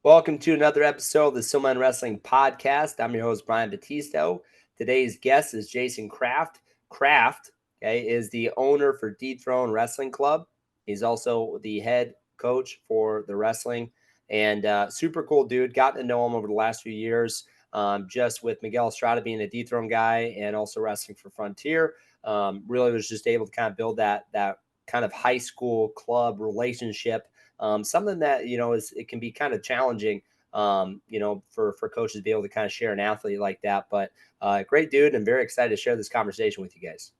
Welcome to another episode of the Silman Wrestling Podcast. I'm your host, Brian Battisto. Today's guest is Jason Kraft. Kraft, is the owner for Dethrone Wrestling Club. He's also the head coach for the wrestling and super cool dude. Gotten to know him over the last few years, just with Miguel Estrada being a Dethrone guy and also wrestling for Frontier. Really was just able to kind of build that kind of high school club relationship. Something that, it can be kind of challenging, for coaches to be able to kind of share an athlete like that. But great dude, and very excited to share this conversation with you guys.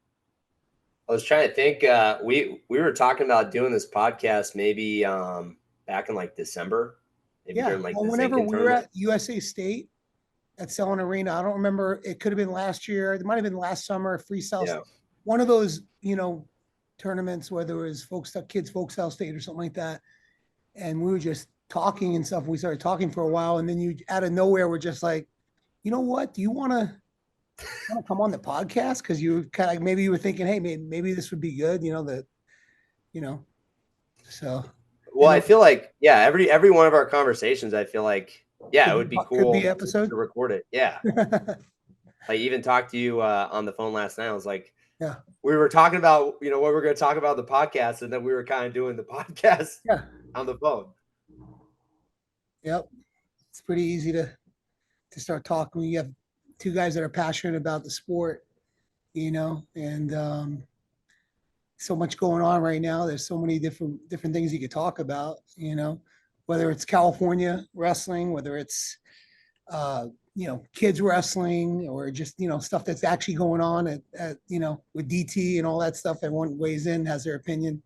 I was trying to think, we were talking about doing this podcast maybe back in like December, maybe during like the whenever Zinkin we were tournament. at USA State at Selland Arena, I don't remember. It could have been last year. It might have been last summer. Freestyle, Yeah. one of those, tournaments, whether it was kids folkstyle state or something like that. And we were just talking and stuff. We started talking for a while, and then you out of nowhere were just like, you know what? Do you want to come on the podcast? Because you kind of maybe you were thinking, hey, maybe this would be good. So. Well, I feel like, every one of our conversations, I feel like, it would be cool could be episode to record it. Yeah. I even talked to you on the phone last night. I was like, yeah, we were talking about, what we're going to talk about the podcast, and then we were kind of doing the podcast on the phone. Yep. It's pretty easy to start talking when you have two guys that are passionate about the sport, and so much going on right now. There's so many different things you could talk about, whether it's California wrestling, whether it's kids wrestling, or just stuff that's actually going on at with DT and all that stuff. Everyone weighs in, has their opinion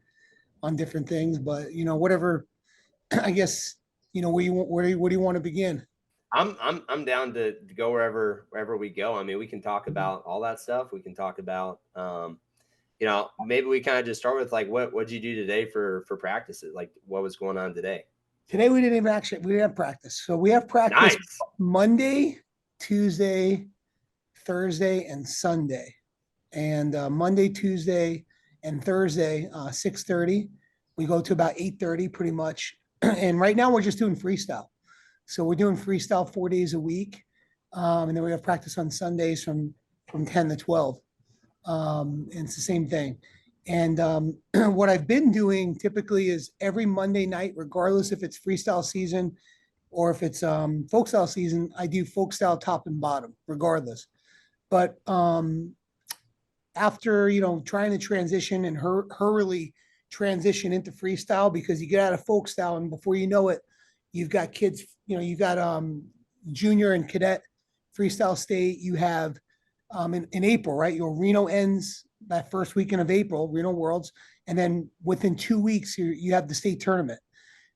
on different things, but whatever. I guess where do you want to begin? I'm down to go wherever we go. I mean, we can talk about all that stuff. We can talk about maybe we kind of just start with like what'd you do today for practices? Like what was going on today? Today we didn't have practice. So we have practice Monday, Tuesday, Thursday, and Sunday. And Monday, Tuesday, and Thursday, 6:30. We go to about 8:30 pretty much. And right now we're just doing freestyle. So we're doing freestyle 4 days a week. And then we have practice on Sundays from 10 to 12. And it's the same thing. And what I've been doing typically is every Monday night, regardless if it's freestyle season or if it's folk style season, I do folk style top and bottom, regardless. But after trying to transition and hurriedly transition into freestyle, because you get out of folk style and before you know it, you've got kids. You've got junior and cadet freestyle state. You have in April, right? Your Reno ends that first weekend of April, Reno Worlds, and then within 2 weeks you have the state tournament.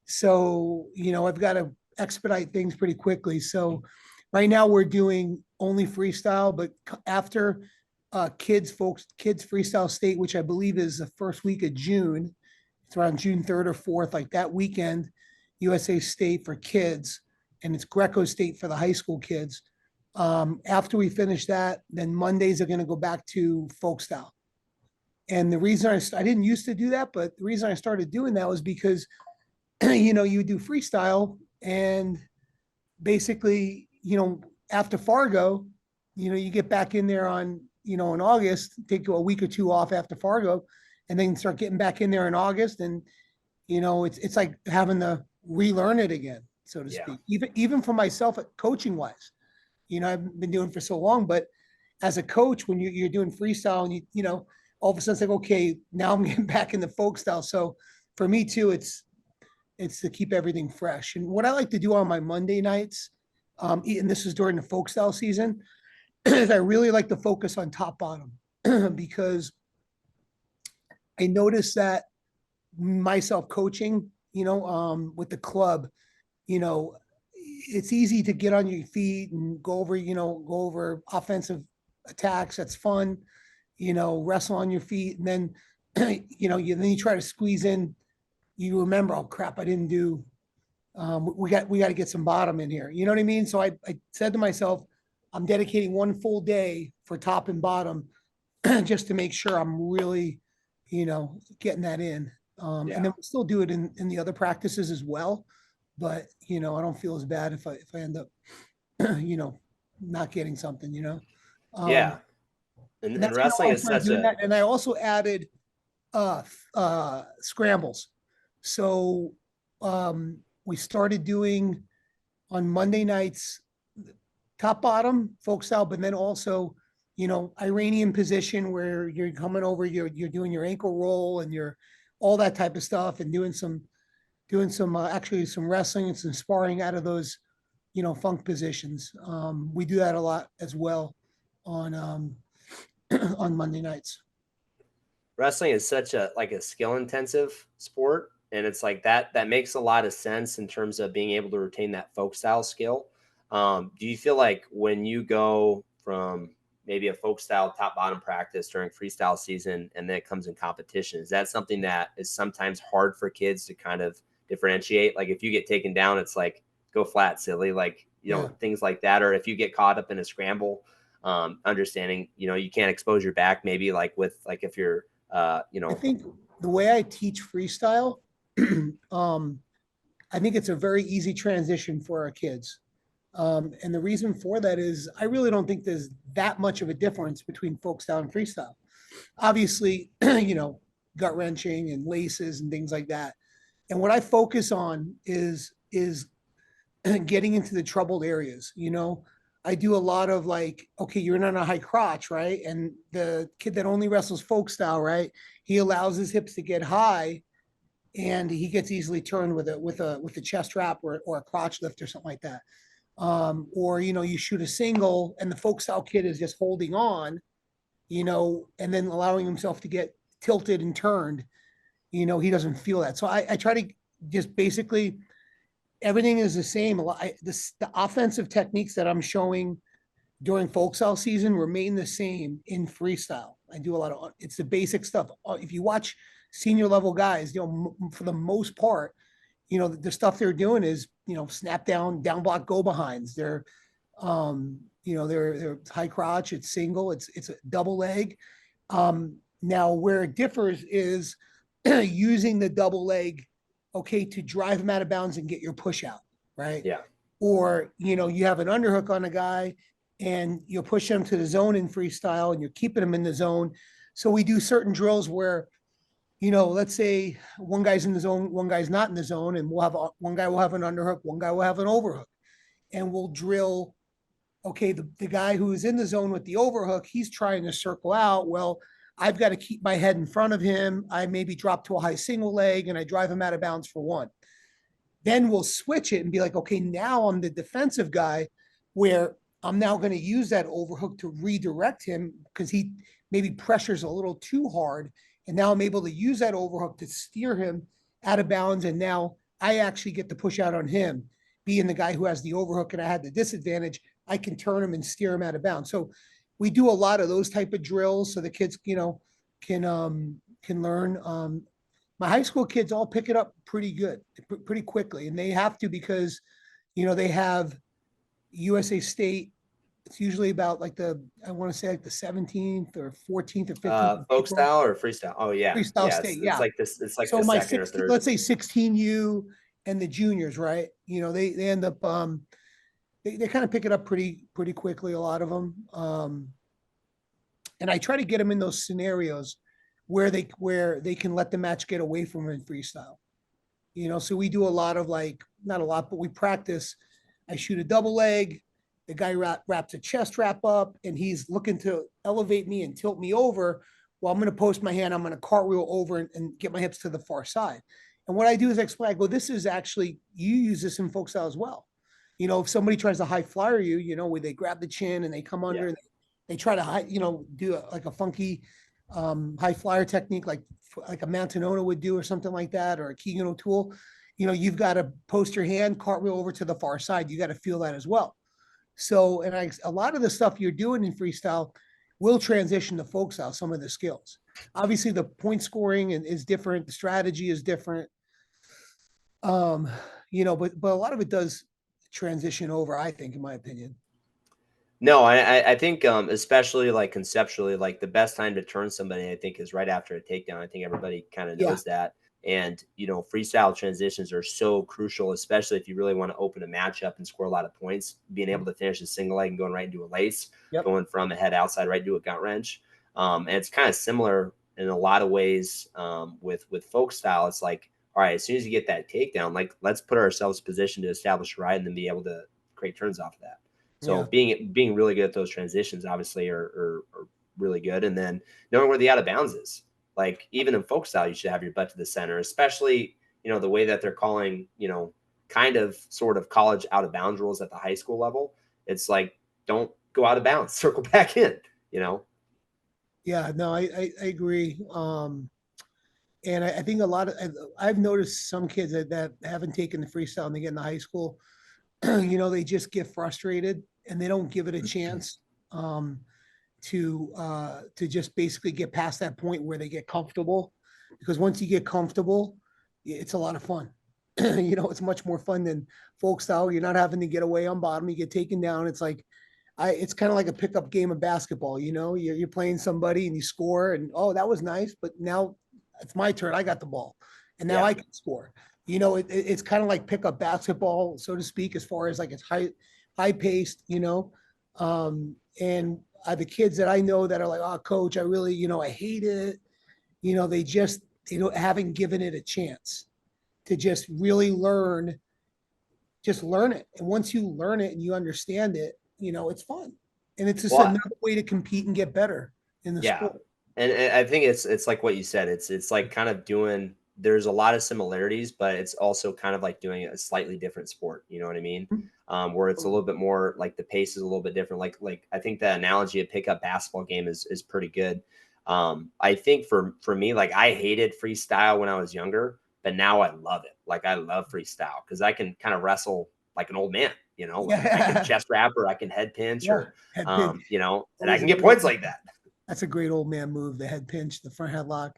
So I've got to expedite things pretty quickly. So right now we're doing only freestyle, but after kids freestyle state, which I believe is the first week of June, it's around June 3rd or 4th, like that weekend, USA State for kids, and it's Greco State for the high school kids. After we finish that, then Mondays are going to go back to folk style. And the reason I didn't used to do that, but the reason I started doing that was because, you do freestyle and basically, after Fargo, you get back in there on, in August, take a week or two off after Fargo, and then start getting back in there in August. And, it's like having to relearn it again, so to speak, even for myself coaching wise. I've been doing for so long, but as a coach, when you're doing freestyle and all of a sudden it's like, okay, now I'm getting back into folk style. So for me too, it's to keep everything fresh. And what I like to do on my Monday nights, and this is during the folk style season, is I really like to focus on top bottom because I noticed that myself coaching, with the club, it's easy to get on your feet and go over offensive attacks. That's fun, wrestle on your feet. And then, then you try to squeeze in, you remember, oh crap, I didn't do, we got to get some bottom in here. You know what I mean? So I said to myself, I'm dedicating one full day for top and bottom just to make sure I'm really, getting that in. And then we'll still do it in the other practices as well. but I don't feel as bad if I end up, not getting something, um, Yeah. and And that's kind of wrestling why I is started such doing a, that. And I also added scrambles. So we started doing on Monday nights, top bottom folk style, but then also, Iranian position where you're coming over, you're doing your ankle roll and you're all that type of stuff, and doing some actually some wrestling and some sparring out of those, funk positions. We do that a lot as well on on Monday nights. wrestling is such a like a skill intensive sport, and it's like that makes a lot of sense in terms of being able to retain that folk style skill. Do you feel like when you go from maybe a folk style top bottom practice during freestyle season and then it comes in competition, is that something that is sometimes hard for kids to kind of differentiate? Like if you get taken down, it's like go flat, silly, like Yeah. things like that. Or if you get caught up in a scramble, understanding you can't expose your back, maybe like with like if you're uh, you I know, think the way I teach freestyle, um, I think it's a very easy transition for our kids. And the reason for that is I really don't think there's that much of a difference between folk style and freestyle. Obviously, gut wrenching and laces and things like that. And what I focus on is getting into the troubled areas. I do a lot of like, okay, you're not a high crotch, right? And the kid that only wrestles folk style, right? He allows his hips to get high and he gets easily turned with a chest wrap or a crotch lift or something like that. Or you shoot a single and the folk style kid is just holding on, and then allowing himself to get tilted and turned. He doesn't feel that. So I try to just basically everything is the same. The offensive techniques that I'm showing during folk style season remain the same in freestyle. I do a lot of it's the basic stuff. If you watch senior level guys, for the most part, the stuff they're doing is snap down block go behinds. They're high crotch. It's single. It's a double leg. Now where it differs is using the double leg, okay, to drive him out of bounds and get your push out, right? yeah, Or you have an underhook on a guy and you'll push him to the zone in freestyle and you're keeping him in the zone. So we do certain drills where let's say one guy's in the zone, one guy's not in the zone, and one guy will have an underhook, one guy will have an overhook, and we'll drill. Okay, the guy who is in the zone with the overhook, he's trying to circle out. Well, I've got to keep my head in front of him. I maybe drop to a high single leg and I drive him out of bounds for one. Then we'll switch it and be like, okay, now I'm the defensive guy where I'm now going to use that overhook to redirect him because he maybe pressures a little too hard. And now I'm able to use that overhook to steer him out of bounds. And now I actually get to push out on him, being the guy who has the overhook and I had the disadvantage. I can turn him and steer him out of bounds. So we do a lot of those type of drills so the kids, can learn. My high school kids all pick it up pretty good, pretty quickly, and they have to because they have USA State. It's usually about like I want to say like the 17th or 14th or 15th of folk April. style or freestyle? Oh yeah, Freestyle yeah. State, It's yeah. like this. It's like So the my second or 16, third. let's say 16U and the juniors, right? They end up they kind of pick it up pretty quickly, a lot of them. And I try to get them in those scenarios where they can let the match get away from them in freestyle. So we do a lot of like, not a lot, but we practice. I shoot a double leg. The guy wraps a chest wrap up and he's looking to elevate me and tilt me over. Well, I'm going to post my hand. I'm going to cartwheel over and get my hips to the far side. And what I do is I explain, I go, this is actually, you use this in folk style as well. If somebody tries to high flyer you, where they grab the chin and they come under Yeah, and they try to do like a funky high flyer technique, like a Mantanona would do or something like that, or a Keegan O'Toole, you've got to post your hand, cartwheel over to the far side. You got to feel that as well. So, and a lot of the stuff you're doing in freestyle will transition to folk style, some of the skills. Obviously, the point scoring is different, the strategy is different. Um, but a lot of it does transition over, I think, in my opinion. no, I think especially like conceptually, like the best time to turn somebody, I think, is right after a takedown. I think everybody kind of Yeah. knows that. And, freestyle transitions are so crucial, especially if you really want to open a matchup and score a lot of points. Being able to finish a single leg and going right into a lace, Yep. going from a head outside right into a gut wrench. And it's kind of similar in a lot of ways with folk style. It's like, all right, as soon as you get that takedown, like let's put ourselves in position to establish a ride and then be able to create turns off of that. So Yeah. being really good at those transitions obviously are really good. And then knowing where the out of bounds is. Like even in folk style, you should have your butt to the center, especially, the way that they're calling, kind of sort of college out of bounds rules at the high school level. It's like, don't go out of bounds, circle back in. Yeah, no, I agree. And I think a lot of I've noticed some kids that haven't taken the freestyle and they get into high school, they just get frustrated and they don't give it a chance to just basically get past that point where they get comfortable. Because once you get comfortable, it's a lot of fun. It's much more fun than folk style. You're not having to get away on bottom. You get taken down. It's like it's kind of like a pickup game of basketball. You're playing somebody and you score, and oh, that was nice, but now it's my turn. I got the ball, and now Yeah. I can score. It's kind of like pickup basketball, so to speak, as far as like it's high paced. And the kids that I know that are like, oh, coach, I really, I hate it. They haven't given it a chance to just really learn. Just learn it, and once you learn it and you understand it, it's fun, and it's just Well, another way to compete and get better in the yeah. sport. And I think it's like what you said. It's like kind of doing. There's a lot of similarities, but it's also kind of like doing a slightly different sport. You know what I mean? Where it's a little bit more like the pace is a little bit different. Like I think the analogy of pickup basketball game is pretty good. I think for me, like I hated freestyle when I was younger, but now I love it. Like I love freestyle because I can kind of wrestle like an old man. Like I can Yeah, chest wrap or I can head pinch yeah. or Head pinch. and I Always can a get great. points like that. That's a great old man move. The head pinch, the front headlock.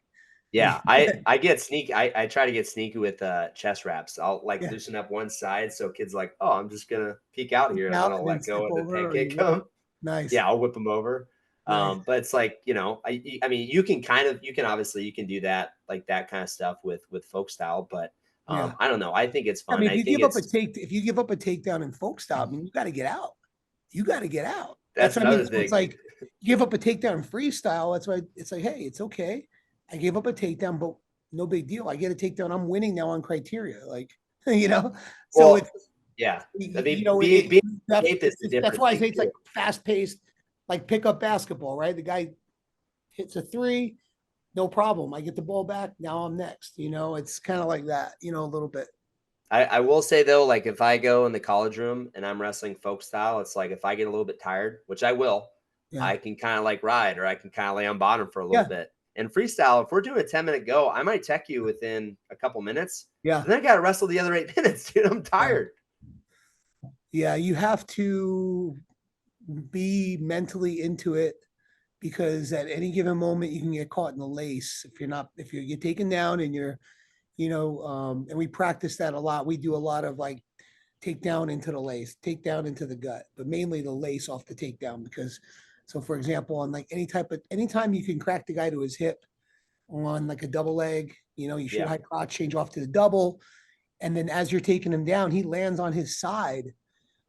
Yeah, I get sneaky. I try to get sneaky with chest wraps. I'll like Yeah. loosen up one side so kids like, oh, I'm just gonna peek out here, and then Out I'll and then let go step and the over, or pancake you whip. come. Nice, Yeah, I'll whip them over. nice. But it's like I mean, you can obviously you can do that like that kind of stuff with folk style, but Yeah. I don't know. I think it's I fun. mean, I think it's if you give up a takedown in folk style, I mean, you got to get out. You got to get out. That's that's what I mean. another So it's thing. like give up a takedown in freestyle. That's why it's like, hey, it's okay. I gave up a takedown, but no big deal. I get a takedown. I'm winning now on criteria. Like, you know, so Well, it's yeah. I you mean, know being that's safe is the that's different why I thing say it's like too. fast paced, like pickup basketball, right? The guy hits a three, no problem. I get the ball back. Now I'm next. It's kind of like that. A little bit. I will say though, like if I go in the college room and I'm wrestling folk style, it's like if I get a little bit tired, which I will, Yeah. I can kind of like ride or I can kind of lay on bottom for a little Yeah. bit. And freestyle, if we're doing a 10-minute go, I might tech you within a couple minutes. Yeah. And then I got to wrestle the other 8 minutes, dude. I'm Yeah. tired. Yeah. You have to be mentally into it because at any given moment you can get caught in the lace if you get taken down and and we practice that a lot. We do a lot of like take down into the lace, take down into the gut, but mainly the lace off the takedown because so for example, on like anytime you can crack the guy to his hip on like a double leg, you shoot Yeah. high crotch, change off to the double. And then as you're taking him down, he lands on his side.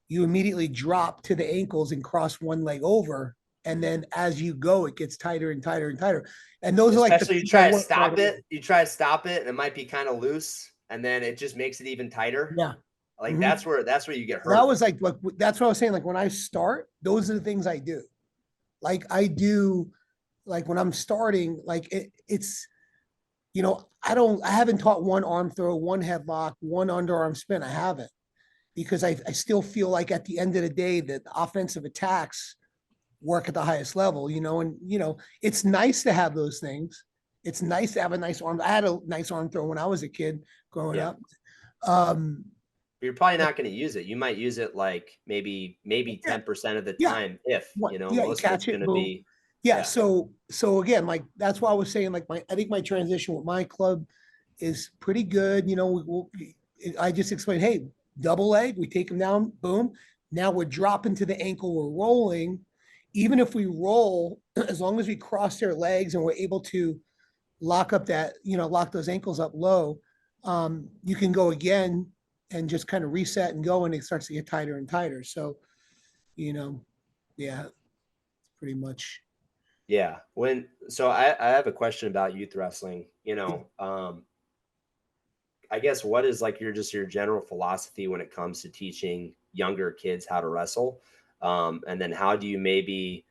You immediately drop to the ankles and cross one leg over. And then as you go, it gets tighter and tighter and tighter. And those are like the Especially things I work right away. you try to stop it and it might be kind of loose and then it just makes it even tighter. Yeah. Like Mhm. that's where you get That hurt. was like that's what I was saying. Like when I start, those are the things I do. Like I do, like when I'm starting, like it's I haven't taught one arm throw, one headlock, one underarm spin. I haven't because I still feel like at the end of the day that the offensive attacks work at the highest level, and it's nice to have those things. It's nice to have a nice arm. I had a nice arm throw when I was a kid growing Yeah. up. Um, But you're probably not going to use it. You might use it like maybe yeah, 10% of the yeah, time if, yeah, you most of it's catch going it, to boom. be Yeah, yeah. so again, like that's why I was saying, like I think my transition with my club is pretty good. I just explained, hey, double leg, we take them down, boom. Now we're dropping to the ankle, we're rolling. Even if we roll, as long as we cross their legs and we're able to lock up that, lock those ankles up low, you can go again and just kind of reset and go, and it starts to get tighter and tighter. So, you know, yeah, pretty much. Yeah. I have a question about youth wrestling. I guess what is like your general philosophy when it comes to teaching younger kids how to wrestle? And then how do you maybe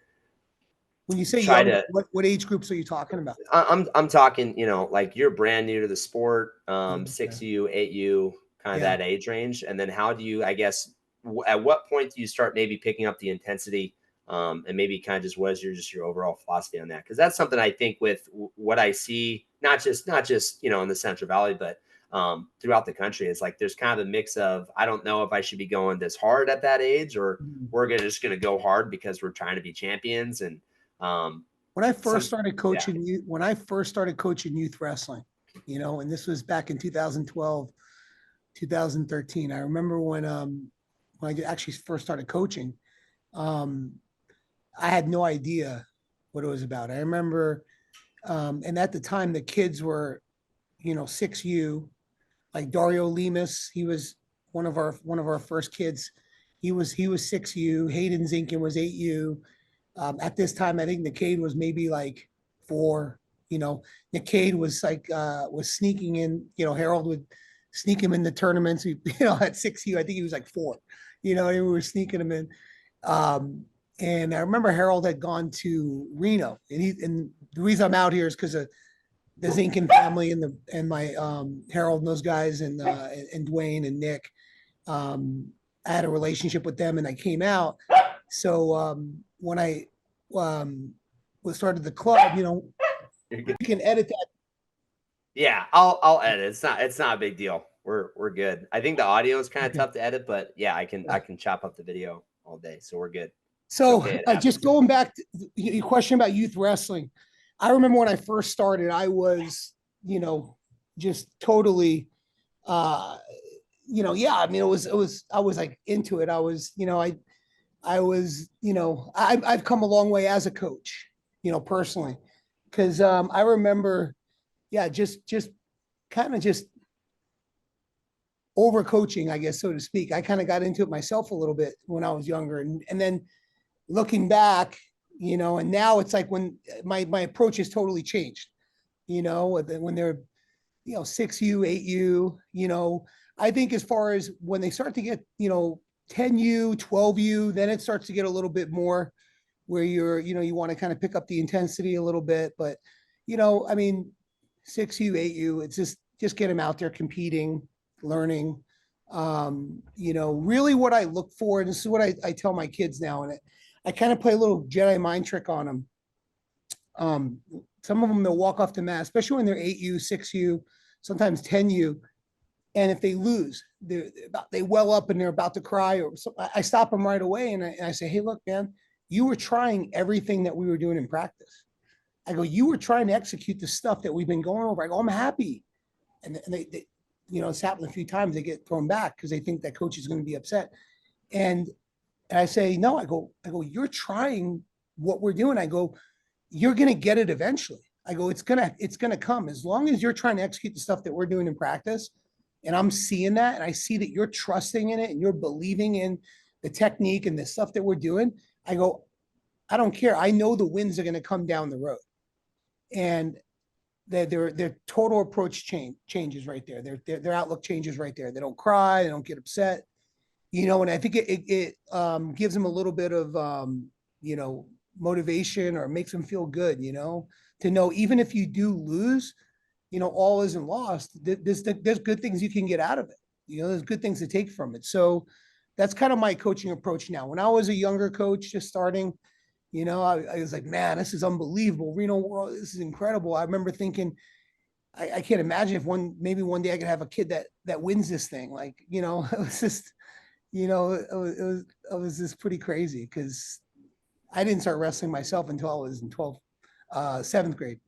When you say try young, to what age groups are you talking about? I'm talking, like you're brand new to the sport, Okay. 6U, 8U, kind of Yeah. that age range. And then how do you, I guess, at what point do you start maybe picking up the intensity, and maybe kind of just what is your overall philosophy on that? Because that's something I think with what I see, not just in the Central Valley, but throughout the country, it's like there's kind of a mix of I don't know if I should be going this hard at that age, or Mhm. we're just gonna go hard because we're trying to be champions. And um, When I first some started yeah. coaching youth, when I first started coaching youth wrestling, and this was back in 2012, 2013. I remember when I actually first started coaching, um, I had no idea what it was about. I remember, and at the time the kids were, 6U, like Dario Lemus. He was one of our first kids. He was 6U. Hayden Zinkin was 8U. At this time, I think Nickade was maybe like 4. You know, Nickade was like was sneaking in. Harold would sneak him in the tournaments. At 6U, I think he was like 4. And we were sneaking him in. And I remember Harold had gone to Reno, and the reason I'm out here is because of the Zinkin family and my Harold and those guys and Dwayne and Nick. Um, I had a relationship with them, and I came out. So when I um, was started the club, you can edit that. Yeah, I'll edit. It's not a big deal. We're good. I think the audio is kind of Okay. tough to edit, but yeah, I can chop up the video all day, so we're good. It's So okay. It just happens. going back to your question about youth wrestling, I remember when I first started, I was, just totally, uh, yeah. I mean, I was like into it. I was, I was, I've come a long way as a coach, personally, because I remember, yeah, just kind of just over coaching, I guess, so to speak. I kind of got into it myself a little bit when I was younger, and then looking back, and now it's like when my approach has totally changed. When they're 6U, 8U, I think as far as when they start to get 10U, 12U, then it starts to get a little bit more where you want to kind of pick up the intensity a little bit. But I mean, 6U, 8U, it's just get them out there competing, learning. Really what I look for, and this is what I tell my kids now, and I kind of play a little Jedi mind trick on them. Um, some of them, they'll walk off the mat, especially when they're 8U, 6U, sometimes 10U. And if they lose, they well up and they're about to cry, or so, I stop them right away, and I say, "Hey, look, man, you were trying everything that we were doing in practice." I go, "You were trying to execute the stuff that we've been going over." I go, "I'm happy," and they it's happened a few times. They get thrown back because they think that coach is going to be upset, and I say, "No," I go, "You're trying what we're doing." I go, "You're going to get it eventually." I go, it's gonna come as long as you're trying to execute the stuff that we're doing in practice, and I'm seeing that, and I see that you're trusting in it and you're believing in the technique and the stuff that we're doing. I go, I don't care. I know the wins are going to come down the road, and their total approach changes right there. Their outlook changes right there. They don't cry. They don't get upset. And I think it gives them a little bit of motivation, or makes them feel good. To know even if you do lose, all isn't lost. There's good things you can get out of it. There's good things to take from it. So that's kind of my coaching approach now. When I was a younger coach, just starting, I was like, man, this is unbelievable. Reno World, this is incredible. I remember thinking, I can't imagine if maybe one day I could have a kid that wins this thing. Like, it was just, it was just pretty crazy because I didn't start wrestling myself until I was in 7th grade,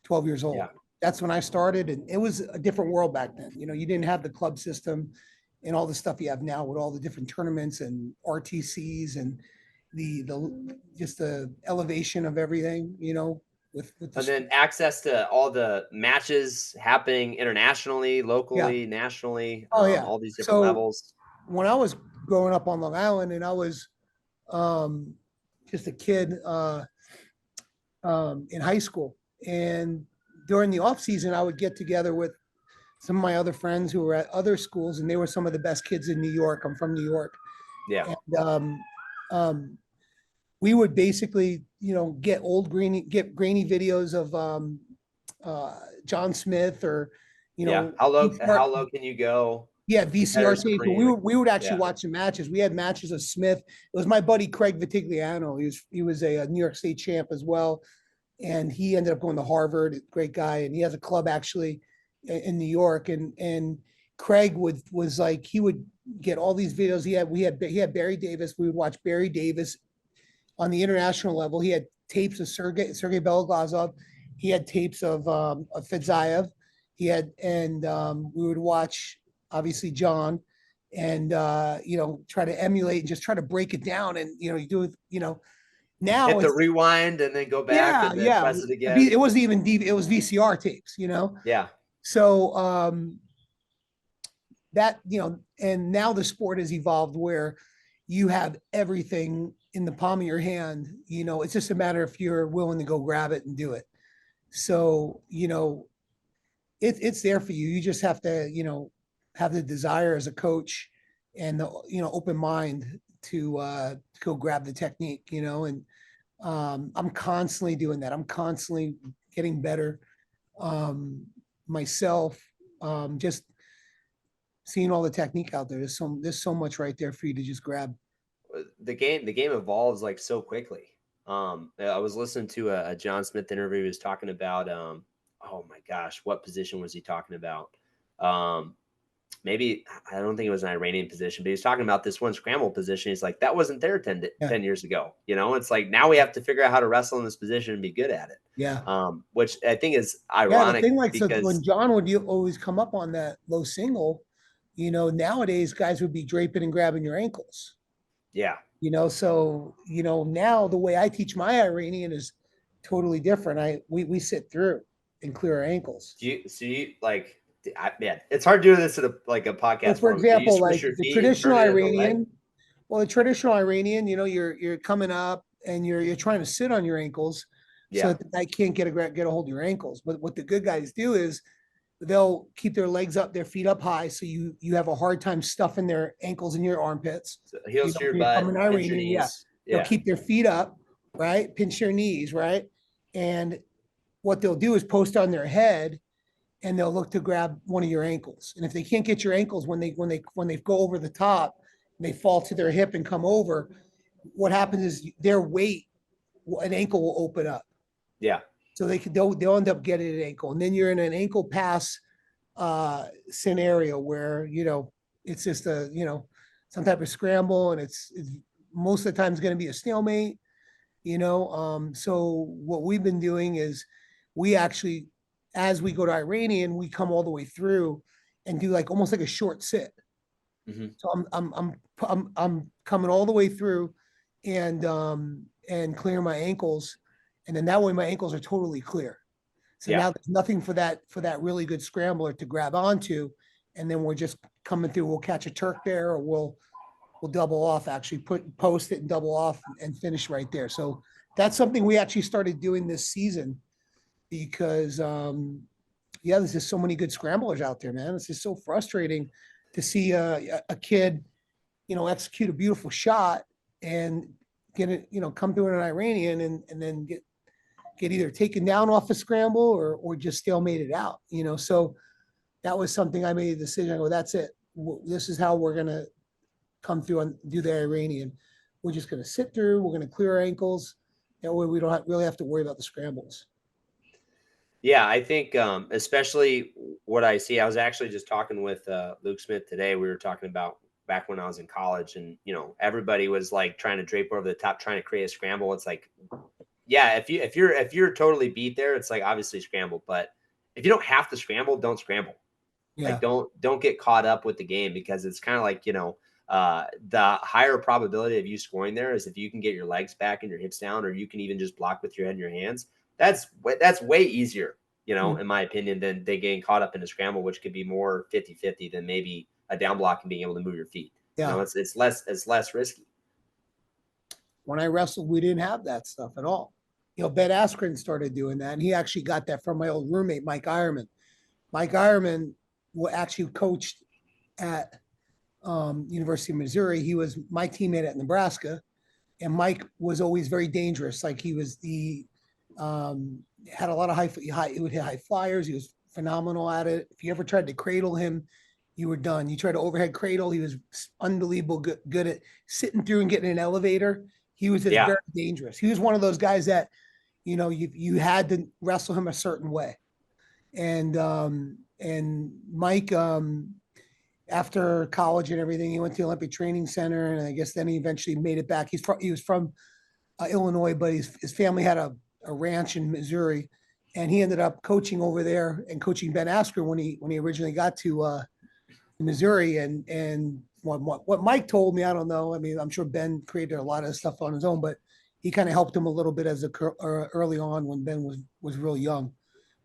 12 years old. Yeah. That's when I started, and it was a different world back then. You didn't have the club system and all the stuff you have now with all the different tournaments and RTCs and the just the elevation of everything. with the And then sport. access to all the matches happening internationally, Yeah. locally, nationally, Oh yeah. all these different So levels. when I was growing up on Long Island and I was um, just a kid in high school, and during the off season, I would get together with some of my other friends who were at other schools, and they were some of the best kids in New York. I'm from New York, Yeah. and um, we would basically, get grainy videos of John Smith or, Yeah. VCR, How low can you go? yeah, VCR Competitor tapes. And Supreme. we would actually Yeah. watch the matches. We had matches of Smith. It was my buddy Craig Vitigliano. He was a New York State champ as well, and he ended up going to Harvard. Great guy, and he has a club actually in New York. And Craig was like, he would get all these videos. He had Barry Davis. We would watch Barry Davis on the international level. He had tapes of Sergey Beloglazov. He had tapes of Fedzayev. We would watch obviously John, and try to emulate and just try to break it down. And you do it. Now Hit the it's, rewind and then go back yeah, and then yeah. press it again. It wasn't even it was VCR tapes. Yeah. So and now the sport has evolved where you have everything in the palm of your hand. It's just a matter if you're willing to go grab it and do it. So it's there for you. You just have to have the desire as a coach and the open mind to go grab the technique. And I'm constantly doing that. I'm constantly getting better myself. Just seeing all the technique out there. There's so much right there for you to just grab. The game evolves like so quickly. I was listening to a John Smith interview. He was talking about oh my gosh, what position was he talking about? Maybe I don't think it was an Iranian position, but he was talking about this one scramble position. He's like, that wasn't there 10 years ago. It's like now we have to figure out how to wrestle in this position and be good at it. Yeah. Which I think is Yeah, the ironic thing, like, so when because John would always come up on that low single, nowadays guys would be draping and grabbing your ankles. yeah. So now the way I teach my Iranian is totally different. We sit through and clear our ankles. So you like, man, it's hard doing this in a So podcast for form. Do you example, switch like your the feet and traditional turn it in the leg? Iranian, well, the traditional Iranian, you're coming up and you're trying to sit on your ankles so Yeah. that the guy can't get a hold of your ankles. But what the good guys do is they'll keep their legs up, their feet up high, so you have a hard time stuffing their ankles in your armpits. So heels to your When you're butt, coming pinch your Iranian, yeah, knees. they'll Yeah. keep their feet up, right? Pinch their knees, right? And what they'll do is post on their head, and they'll look to grab one of your ankles. And if they can't get your ankles when they go over the top, and they fall to their hip and come over, what happens is their weight, an ankle will open up. Yeah. So they'll end up getting an ankle, and then you're in an ankle pass scenario where it's just some type of scramble, and it's most of the time it's going to be a stalemate. So what we've been doing is we actually, as we go to Iranian, we come all the way through and do like almost like a short sit. Mm-hmm. So I'm coming all the way through and clear my ankles, and then that way my ankles are totally clear. So Yeah. now there's nothing for that really good scrambler to grab onto, and then we're just coming through. We'll catch a Turk there, or we'll double off. Actually, post it and double off and finish right there. So that's something we actually started doing this season because there's just so many good scramblers out there, man. It's just so frustrating to see a kid, execute a beautiful shot and get it, come through an Iranian and then get either taken down off a scramble or just stalemated out, So that was something I made a decision. I go, that's it. This is how we're gonna come through and do the Iranian. We're just gonna sit through. We're gonna clear our ankles. That way we don't really have to worry about the scrambles. Yeah, I think especially what I see. I was actually just talking with Luke Smith today. We were talking about back when I was in college, and everybody was like trying to drape over the top, trying to create a scramble. It's like, yeah, if you're totally beat there, it's like obviously scramble. But if you don't have to scramble, don't scramble. Yeah. Like don't get caught up with the game, because it's kind of like the higher probability of you scoring there is if you can get your legs back and your hips down, or you can even just block with your head and your hands. that's way easier, Mm. in my opinion, than they getting caught up in a scramble, which could be more 50-50 than maybe a down block and being able to move your feet. Yeah. It's less risky. When I wrestled, we didn't have that stuff at all. Ben Askren started doing that, and he actually got that from my old roommate, Mike Ironman. Mike Ironman actually coached at University of Missouri. He was my teammate at Nebraska, and Mike was always very dangerous. Like he was had a lot of he would hit high flyers. He was phenomenal at it. If you ever tried to cradle him, you were done. You tried to overhead cradle, he was unbelievable good at sitting through and getting in an elevator. He was just Yeah. very dangerous. He was one of those guys that, you had to wrestle him a certain way. And Mike, after college and everything, he went to the Olympic Training Center, and I guess then he eventually made it back. He was from Illinois, but his family had a ranch in Missouri, and he ended up coaching over there and coaching Ben Askren when he originally got to Missouri. And what Mike told me, I don't know. I mean, I'm sure Ben created a lot of stuff on his own, but he kind of helped him a little bit early on when Ben was real young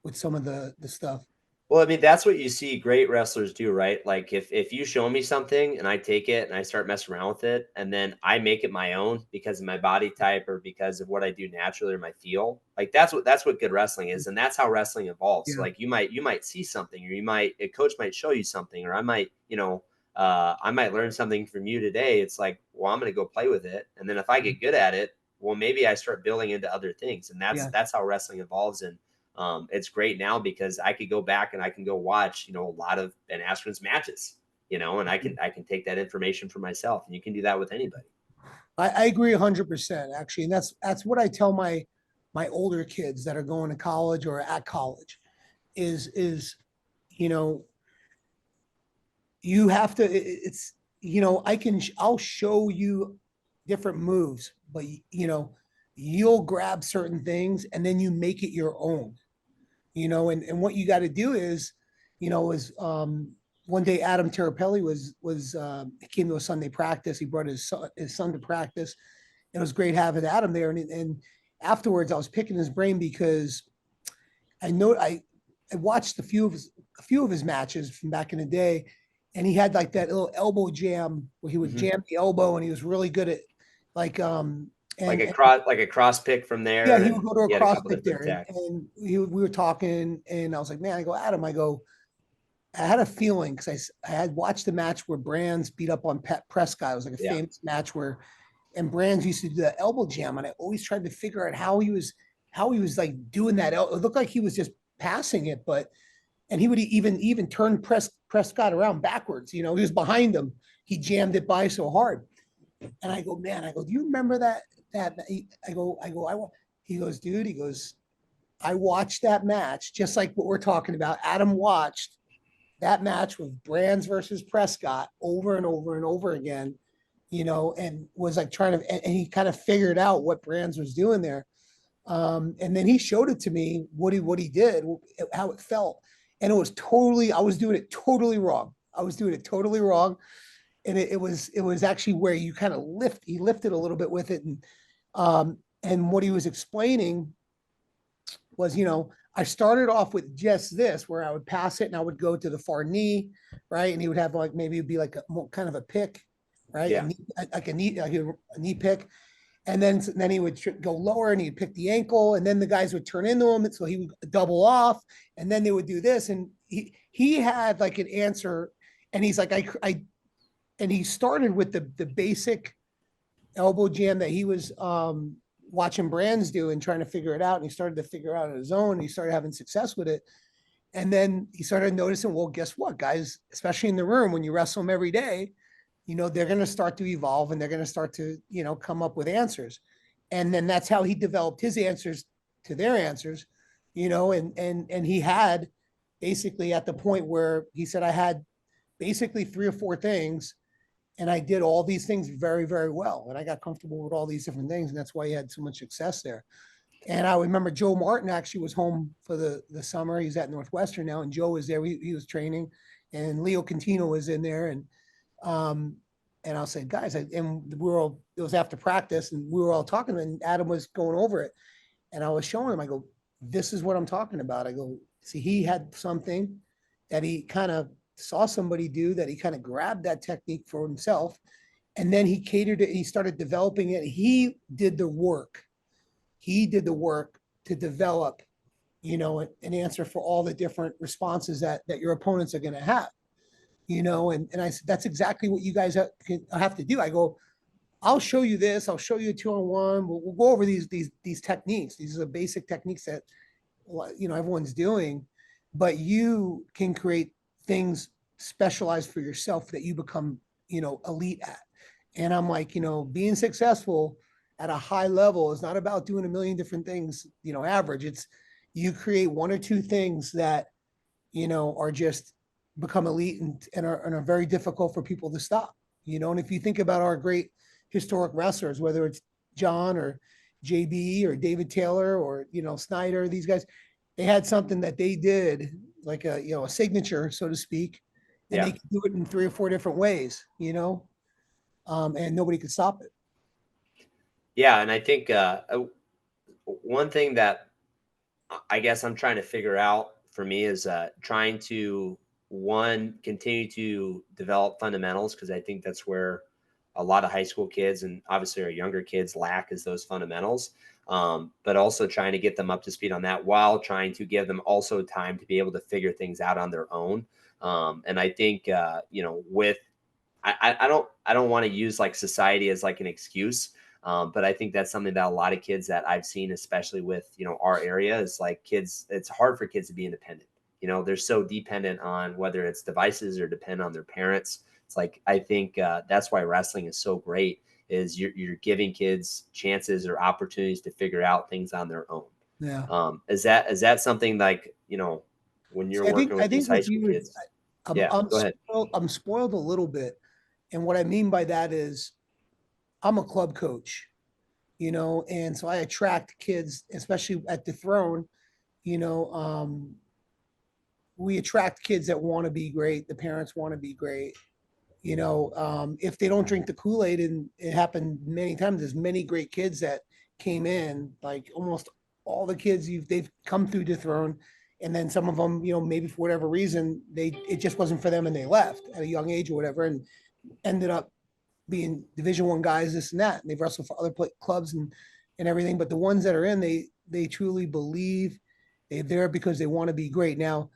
with some of the stuff. Well, I mean, that's what you see great wrestlers do, right? Like if you show me something and I take it and I start messing around with it, and then I make it my own because of my body type or because of what I do naturally or my feel, like that's what good wrestling is, and that's how wrestling evolves. Yeah. Like you might see something, or a coach might show you something, or I might learn something from you today. It's like, well, I'm going to go play with it, and then if I get good at it, well, maybe I start building into other things, and that's Yeah. that's how wrestling evolves. And it's great now because I could go back and I can go watch, a lot of Ben Askren's matches, and I can take that information for myself, and you can do that with anybody. I agree 100%, actually. And that's what I tell my older kids that are going to college or at college is, you know, you have to, it's, I'll show you different moves, but you'll grab certain things and then you make it your own, and what you got to do is, one day Adam Terapelli he came to a Sunday practice. He brought his son to practice. It was great having Adam there. And afterwards I was picking his brain because I watched a few of his matches from back in the day, and he had like that little elbow jam where he would jam the elbow, and he was really good at like Like and, a and cross pick from yeah, there, he would and go to a he had a cross couple pick different there, and, attacks. and we were talking, and I was like, man, I go, Adam, I had a feeling because I had watched a match where Brands beat up on Pat Prescott. It was like a Yeah. famous match where, and Brands used to do that elbow jam, and I always tried to figure out how he was like doing that. It looked like he was just passing it, and he would even turn Prescott around backwards. He was behind him. He jammed it by so hard, and I go, man, do you remember that? He goes, dude. He goes, I watched that match just like what we're talking about. Adam watched that match with Brands versus Prescott over and over and over again, and was like trying to, and he kind of figured out what Brands was doing there. And then he showed it to me, what he did, how it felt. And I was doing it totally wrong. And it was actually where you kind of he lifted a little bit with it. And what he was explaining was, I started off with just this, where I would pass it and I would go to the far knee, right? And he would have like, maybe it'd be like kind of a pick, right? Yeah. Like a knee pick. And then he would go lower and he'd pick the ankle, and then the guys would turn into him. And so he would double off, and then they would do this. And he had like an answer, and he's like, and he started with the basic elbow jam that he was watching Brands do and trying to figure it out. And he started to figure out on his own. And he started having success with it. And then he started noticing, well, guess what, guys, especially in the room, when you wrestle them every day, they're going to start to evolve, and they're going to start to, come up with answers. And then that's how he developed his answers to their answers, and he had basically, at the point where he said, I had basically 3 or 4 things, and I did all these things very, very well. And I got comfortable with all these different things. And that's why he had so much success there. And I remember Joe Martin actually was home for the summer. He's at Northwestern now, and Joe was there. He was training, and Leo Contino was in there. And I'll say, guys, and it was after practice, and we were all talking, and Adam was going over it. And I was showing him, I go, this is what I'm talking about. I go, see, he had something that he kind of saw somebody do, that he kind of grabbed that technique for himself. And then he catered it. He started developing it. He did the work. He did the work to develop, an answer for all the different responses that your opponents are going to have, and I said, that's exactly what you guys have to do. I go, I'll show you this. I'll show you a 2-on-1. We'll go over these techniques. These are the basic techniques that everyone's doing, but you can create things specialized for yourself that you become elite at. And I'm like, being successful at a high level is not about doing a million different things, average. It's you create one or two things that are just become elite and are very difficult for people to stop. And if you think about our great historic wrestlers, whether it's John or JB or David Taylor or Snyder, these guys, they had something that they did, like a signature, so to speak, and they Yeah. could do it in 3 or 4 different ways, and nobody could stop it. Yeah. And I think one thing that I guess I'm trying to figure out for me is trying to one continue to develop fundamentals, because I think that's where a lot of high school kids and obviously our younger kids lack, is those fundamentals. But also trying to get them up to speed on that, while trying to give them also time to be able to figure things out on their own. And I think with I don't want to use like society as like an excuse. But I think that's something that a lot of kids that I've seen, especially with, our area, is like kids, it's hard for kids to be independent. They're so dependent on whether it's devices or depend on their parents. It's like, I think that's why wrestling is so great, is you're giving kids chances or opportunities to figure out things on their own. Yeah. Is that something like, when you're See, I working think I with these think high with school you is kids? Yeah, I'm go ahead. spoiled. I'm spoiled a little bit, and what I mean by that is I'm a club coach, and so I attract kids, especially at Dethrone. You know, we attract kids that want to be great. The parents want to be great. If they don't drink the Kool-Aid, and it happened many times, there's many great kids that came in, like almost all the kids they've come through Dethrone, and then some of them, maybe for whatever reason, it just wasn't for them and they left at a young age or whatever, and ended up being Division 1 guys, this and that, and they've wrestled for other clubs and everything. But the ones that are in, they truly believe they're there because they want to be great. Now,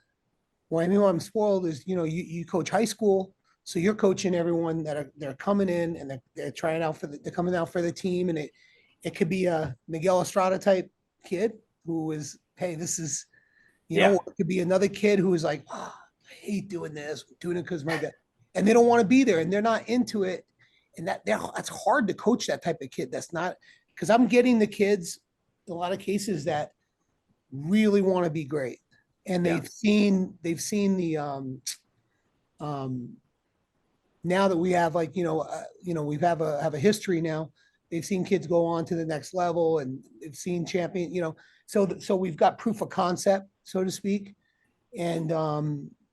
what I mean I'm spoiled is, you coach high school, so you're coaching everyone they're coming in, and they're trying out they're coming out for the team, and it could be a Miguel Estrada type kid who is, hey, this is, Yeah, it could be another kid who is like, oh, I hate doing this, I'm doing it because my guy, and they don't want to be there and they're not into it, and that's hard to coach that type of kid. That's not, because I'm getting the kids in a lot of cases that really want to be great, and yeah, they've seen the um now that we have, like, we have a history now. They've seen kids go on to the next level, and they've seen champion, so we've got proof of concept, so to speak. And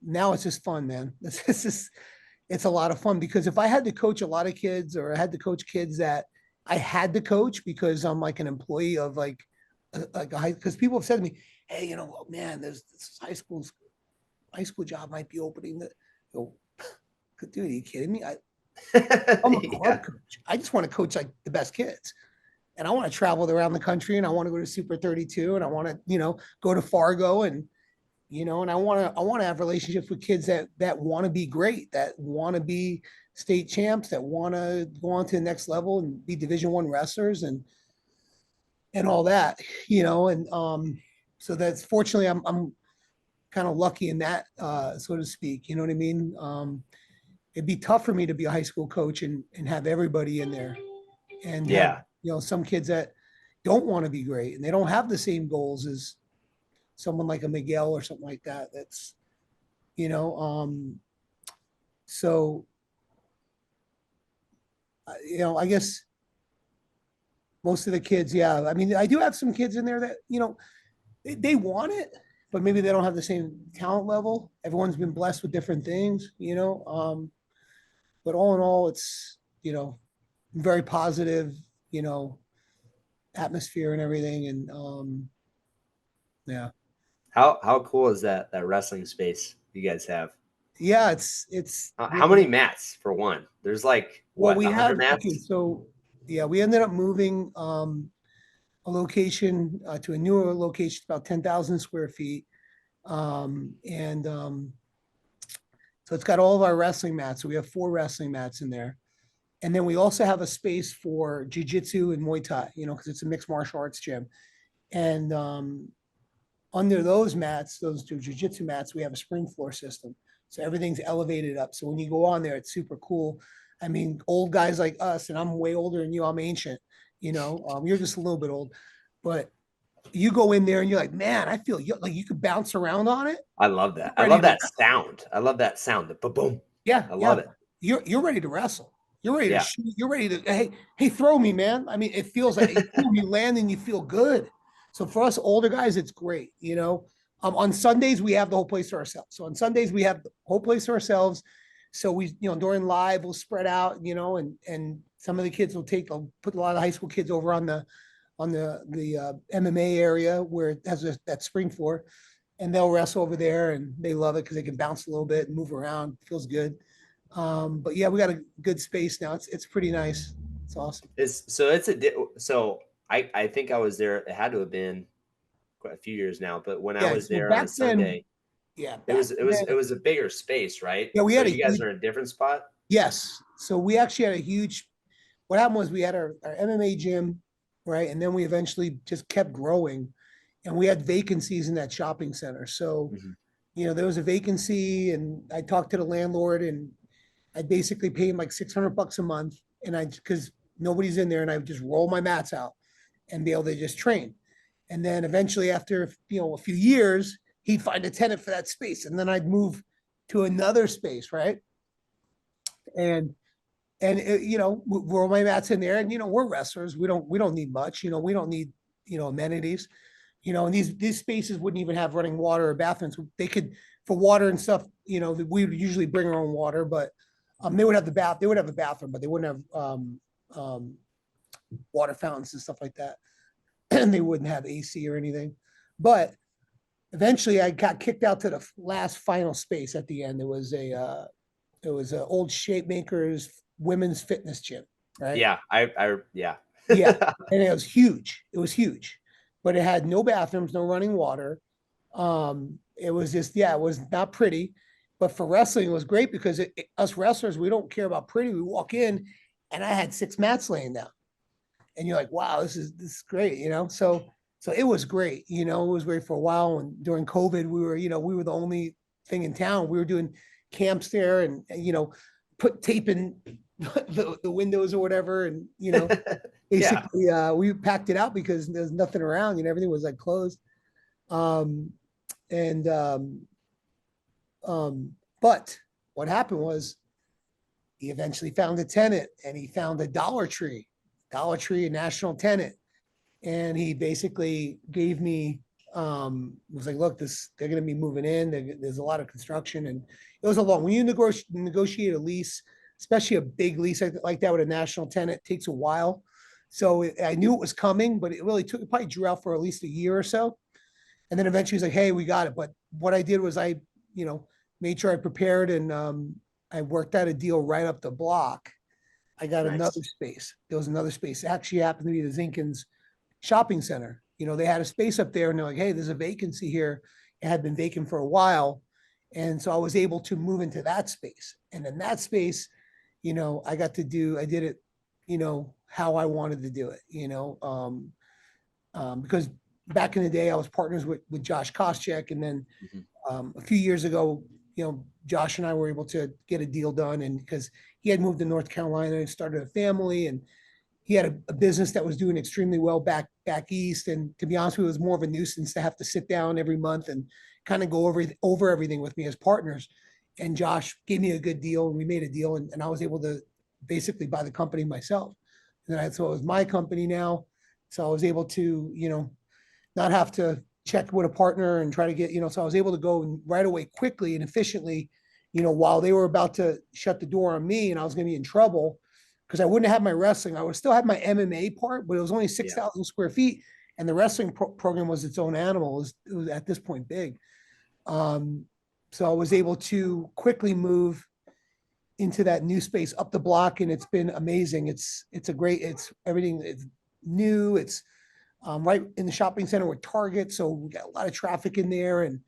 now it's just fun, man. It's a lot of fun, because if I had to coach a lot of kids, or I had to coach kids that I had to coach because I'm like an employee of like a high, because people have said to me, hey, man, there's this high school job might be opening. Go, dude, are you kidding me? I'm a yeah, club coach. I just want to coach like the best kids. And I want to travel around the country, and I want to go to Super 32, and I want to, go to Fargo, and I want to have relationships with kids that want to be great, that want to be state champs, that want to go on to the next level and be Division 1 wrestlers, and all that, and so that's, fortunately, I'm kind of lucky in that, so to speak. You know what I mean? It'd be tough for me to be a high school coach and have everybody in there, and have, yeah. some kids that don't want to be great, and they don't have the same goals as someone like a Miguel or something like that. That's, you know, so, I guess most of the kids, yeah. I mean, I do have some kids in there that, they want it, but maybe they don't have the same talent level. Everyone's been blessed with different things, but all in all, it's, very positive, you know, atmosphere and everything. And Yeah. How cool is that wrestling space you guys have? Yeah. It's, How many mats for one? There's like well, what, we 100 have, okay, mats? so yeah, we ended up moving a location to a newer location, about 10,000 square feet. And so it's got all of our wrestling mats. So we have 4 wrestling mats in there. And then we also have a space for jujitsu and Muay Thai, because it's a mixed martial arts gym. And under those mats, those two jujitsu mats, we have a spring floor system. So everything's elevated up. So when you go on there, it's super cool. I mean, old guys like us, and I'm way older than you, I'm ancient, you're just a little bit old, but you go in there and you're like, man, I feel like you could bounce around on it. I love You're that. I ready love to, that sound. I love that sound. The boom. yeah, I yeah. love it. You're ready to wrestle. You're ready to Yeah. shoot. You're ready to, hey, throw me, man. I mean, it feels like you land and you feel good. So for us older guys, it's great. On Sundays we have the whole place to ourselves. So on Sundays we have the whole place to ourselves. So we, during live we'll spread out, and some of the kids I'll put a lot of high school kids over on the MMA area where it has that spring floor, and they'll wrestle over there, and they love it because they can bounce a little bit and move around. Feels good. But yeah, we got a good space now. It's pretty nice. It's awesome. So I think I was there. It had to have been quite a few years now, but when I Yeah. was So there on a back then, Sunday, yeah, it back was it was then, it was a bigger space, right? yeah, we So had a you guys huge, are in a different spot. yes. So we actually had a huge, what happened was we had our MMA gym, right? And then we eventually just kept growing, and we had vacancies in that shopping center. So, Mhm. there was a vacancy, and I talked to the landlord, and I basically pay him like $600 a month. And because nobody's in there, and I would just roll my mats out and be able to just train. And then eventually, after a few years, he'd find a tenant for that space, and then I'd move to another space, right? And roll my mats in there, and we're wrestlers. We don't need much. We don't need amenities. And these spaces wouldn't even have running water or bathrooms. They could, for water and stuff. We would usually bring our own water, but they would have They would have a bathroom, but they wouldn't have um, water fountains and stuff like that. And they wouldn't have AC or anything. But eventually, I got kicked out to the last final space at the end. It was a old Shape Makers women's fitness gym, right? Yeah, yeah. Yeah, and it was huge. It was huge, but it had no bathrooms, no running water. It was just, yeah, it was not pretty, but for wrestling, it was great because us wrestlers, we don't care about pretty. We walk in, and I had 6 mats laying down, and you're like, wow, this is great, So it was great, it was great for a while. And during COVID, we were the only thing in town. We were doing camps there, and put tape in the windows or whatever, and Yeah. basically we packed it out because there's nothing around, everything was like closed. Um, and but what happened was he eventually found a tenant, and he found a Dollar Tree, a national tenant. And he basically gave me, was like, look, they're going to be moving in. There's a lot of construction. And it was when you negotiate a lease, especially a big lease like that with a national tenant, it takes a while. So I knew it was coming, but it probably drew out for at least a year or so. And then eventually he's like, hey, we got it. But what I did was you know, made sure I prepared, and I worked out a deal right up the block. I got another Nice. space. There was another space. It actually happened to be the Zinkins shopping center. They had a space up there, and they're like, hey, there's a vacancy here. It had been vacant for a while. And so I was able to move into that space. And in that space, I did it, how I wanted to do it, because back in the day, I was partners with Josh Koscheck. And then Mhm. a few years ago, Josh and I were able to get a deal done. And because he had moved to North Carolina and started a family, and he had a business that was doing extremely well back east. And to be honest with you, it was more of a nuisance to have to sit down every month and kind of go over everything with me as partners. And Josh gave me a good deal, and we made a deal, and I was able to basically buy the company myself. And then so it was my company now. So I was able to, not have to check with a partner and try to get, so I was able to go right away quickly and efficiently, while they were about to shut the door on me and I was going to be in trouble because I wouldn't have my wrestling. I would still have my MMA part, but it was only Yeah. 6,000 square feet. and the wrestling program was its own animal. It was at this point big. So I was able to quickly move into that new space up the block, and it's been amazing. It's a great, it's everything. It's new. It's right in the shopping center with Target, so we got a lot of traffic in there, and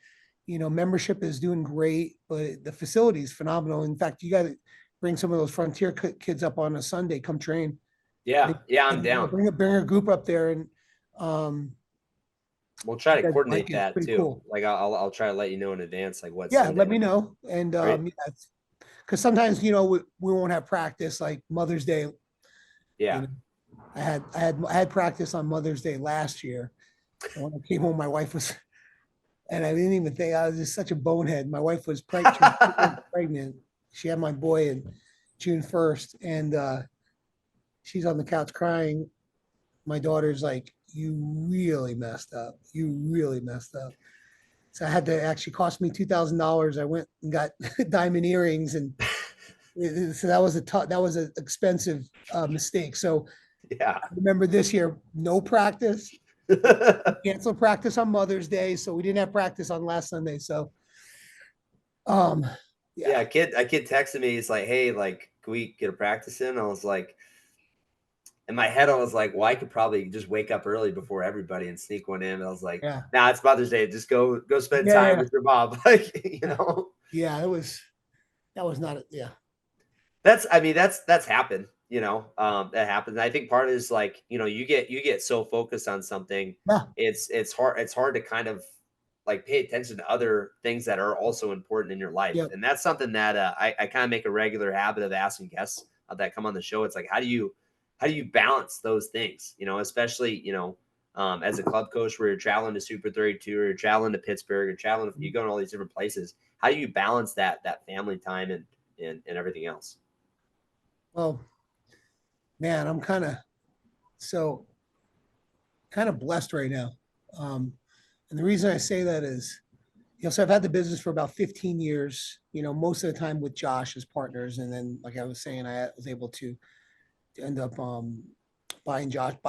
membership is doing great. But the facility is phenomenal. In fact, you got to bring some of those frontier kids up on a Sunday. Come train. Yeah, yeah, I'm down. Bring a group up there, and we'll try to coordinate like it. It's that pretty too. cool. Like I'll try to let you know in advance, like what Yeah, Sunday. let me know. And Right? yeah, because sometimes we won't have practice like Mother's Day. Yeah. I had practice on Mother's Day last year. And when I came home, my wife was, and I didn't even think I was just such a bonehead. My wife was pregnant. She had my boy in June 1st, and she's on the couch crying. My daughter's like, "You really messed up. You really messed up." So I had to actually cost me $2,000. I went and got diamond earrings, and so that was an expensive mistake. So Yeah. I remember this year, no practice, canceled practice on Mother's Day, so we didn't have practice on last Sunday. So, Yeah, yeah, a kid texted me. He's like, "Hey, like, can we get a practice in?" I was like, in my head, I was like, "Well, I could probably just wake up early before everybody and sneak one in." I was like, yeah, "Nah, it's Mother's Day. Just go spend yeah, time yeah, with your mom." Like, you know, yeah. That was not, yeah, I mean, that's happened. That happens. I think part is like, you get so focused on something, yeah, it's hard to kind of like pay attention to other things that are also important in your life. yeah. And that's something that I kind of make a regular habit of asking guests that come on the show. It's like, how do you balance those things? Especially, as a club coach where you're traveling to Super 32 or you're traveling to Pittsburgh or you go to all these different places. How do you balance that family time and everything else? Well, man, I'm so kind of blessed right now. Um, and the reason I say that is, so I've had the business for about 15 years, most of the time with Josh as partners. And then, like I was saying, I was able to end up buy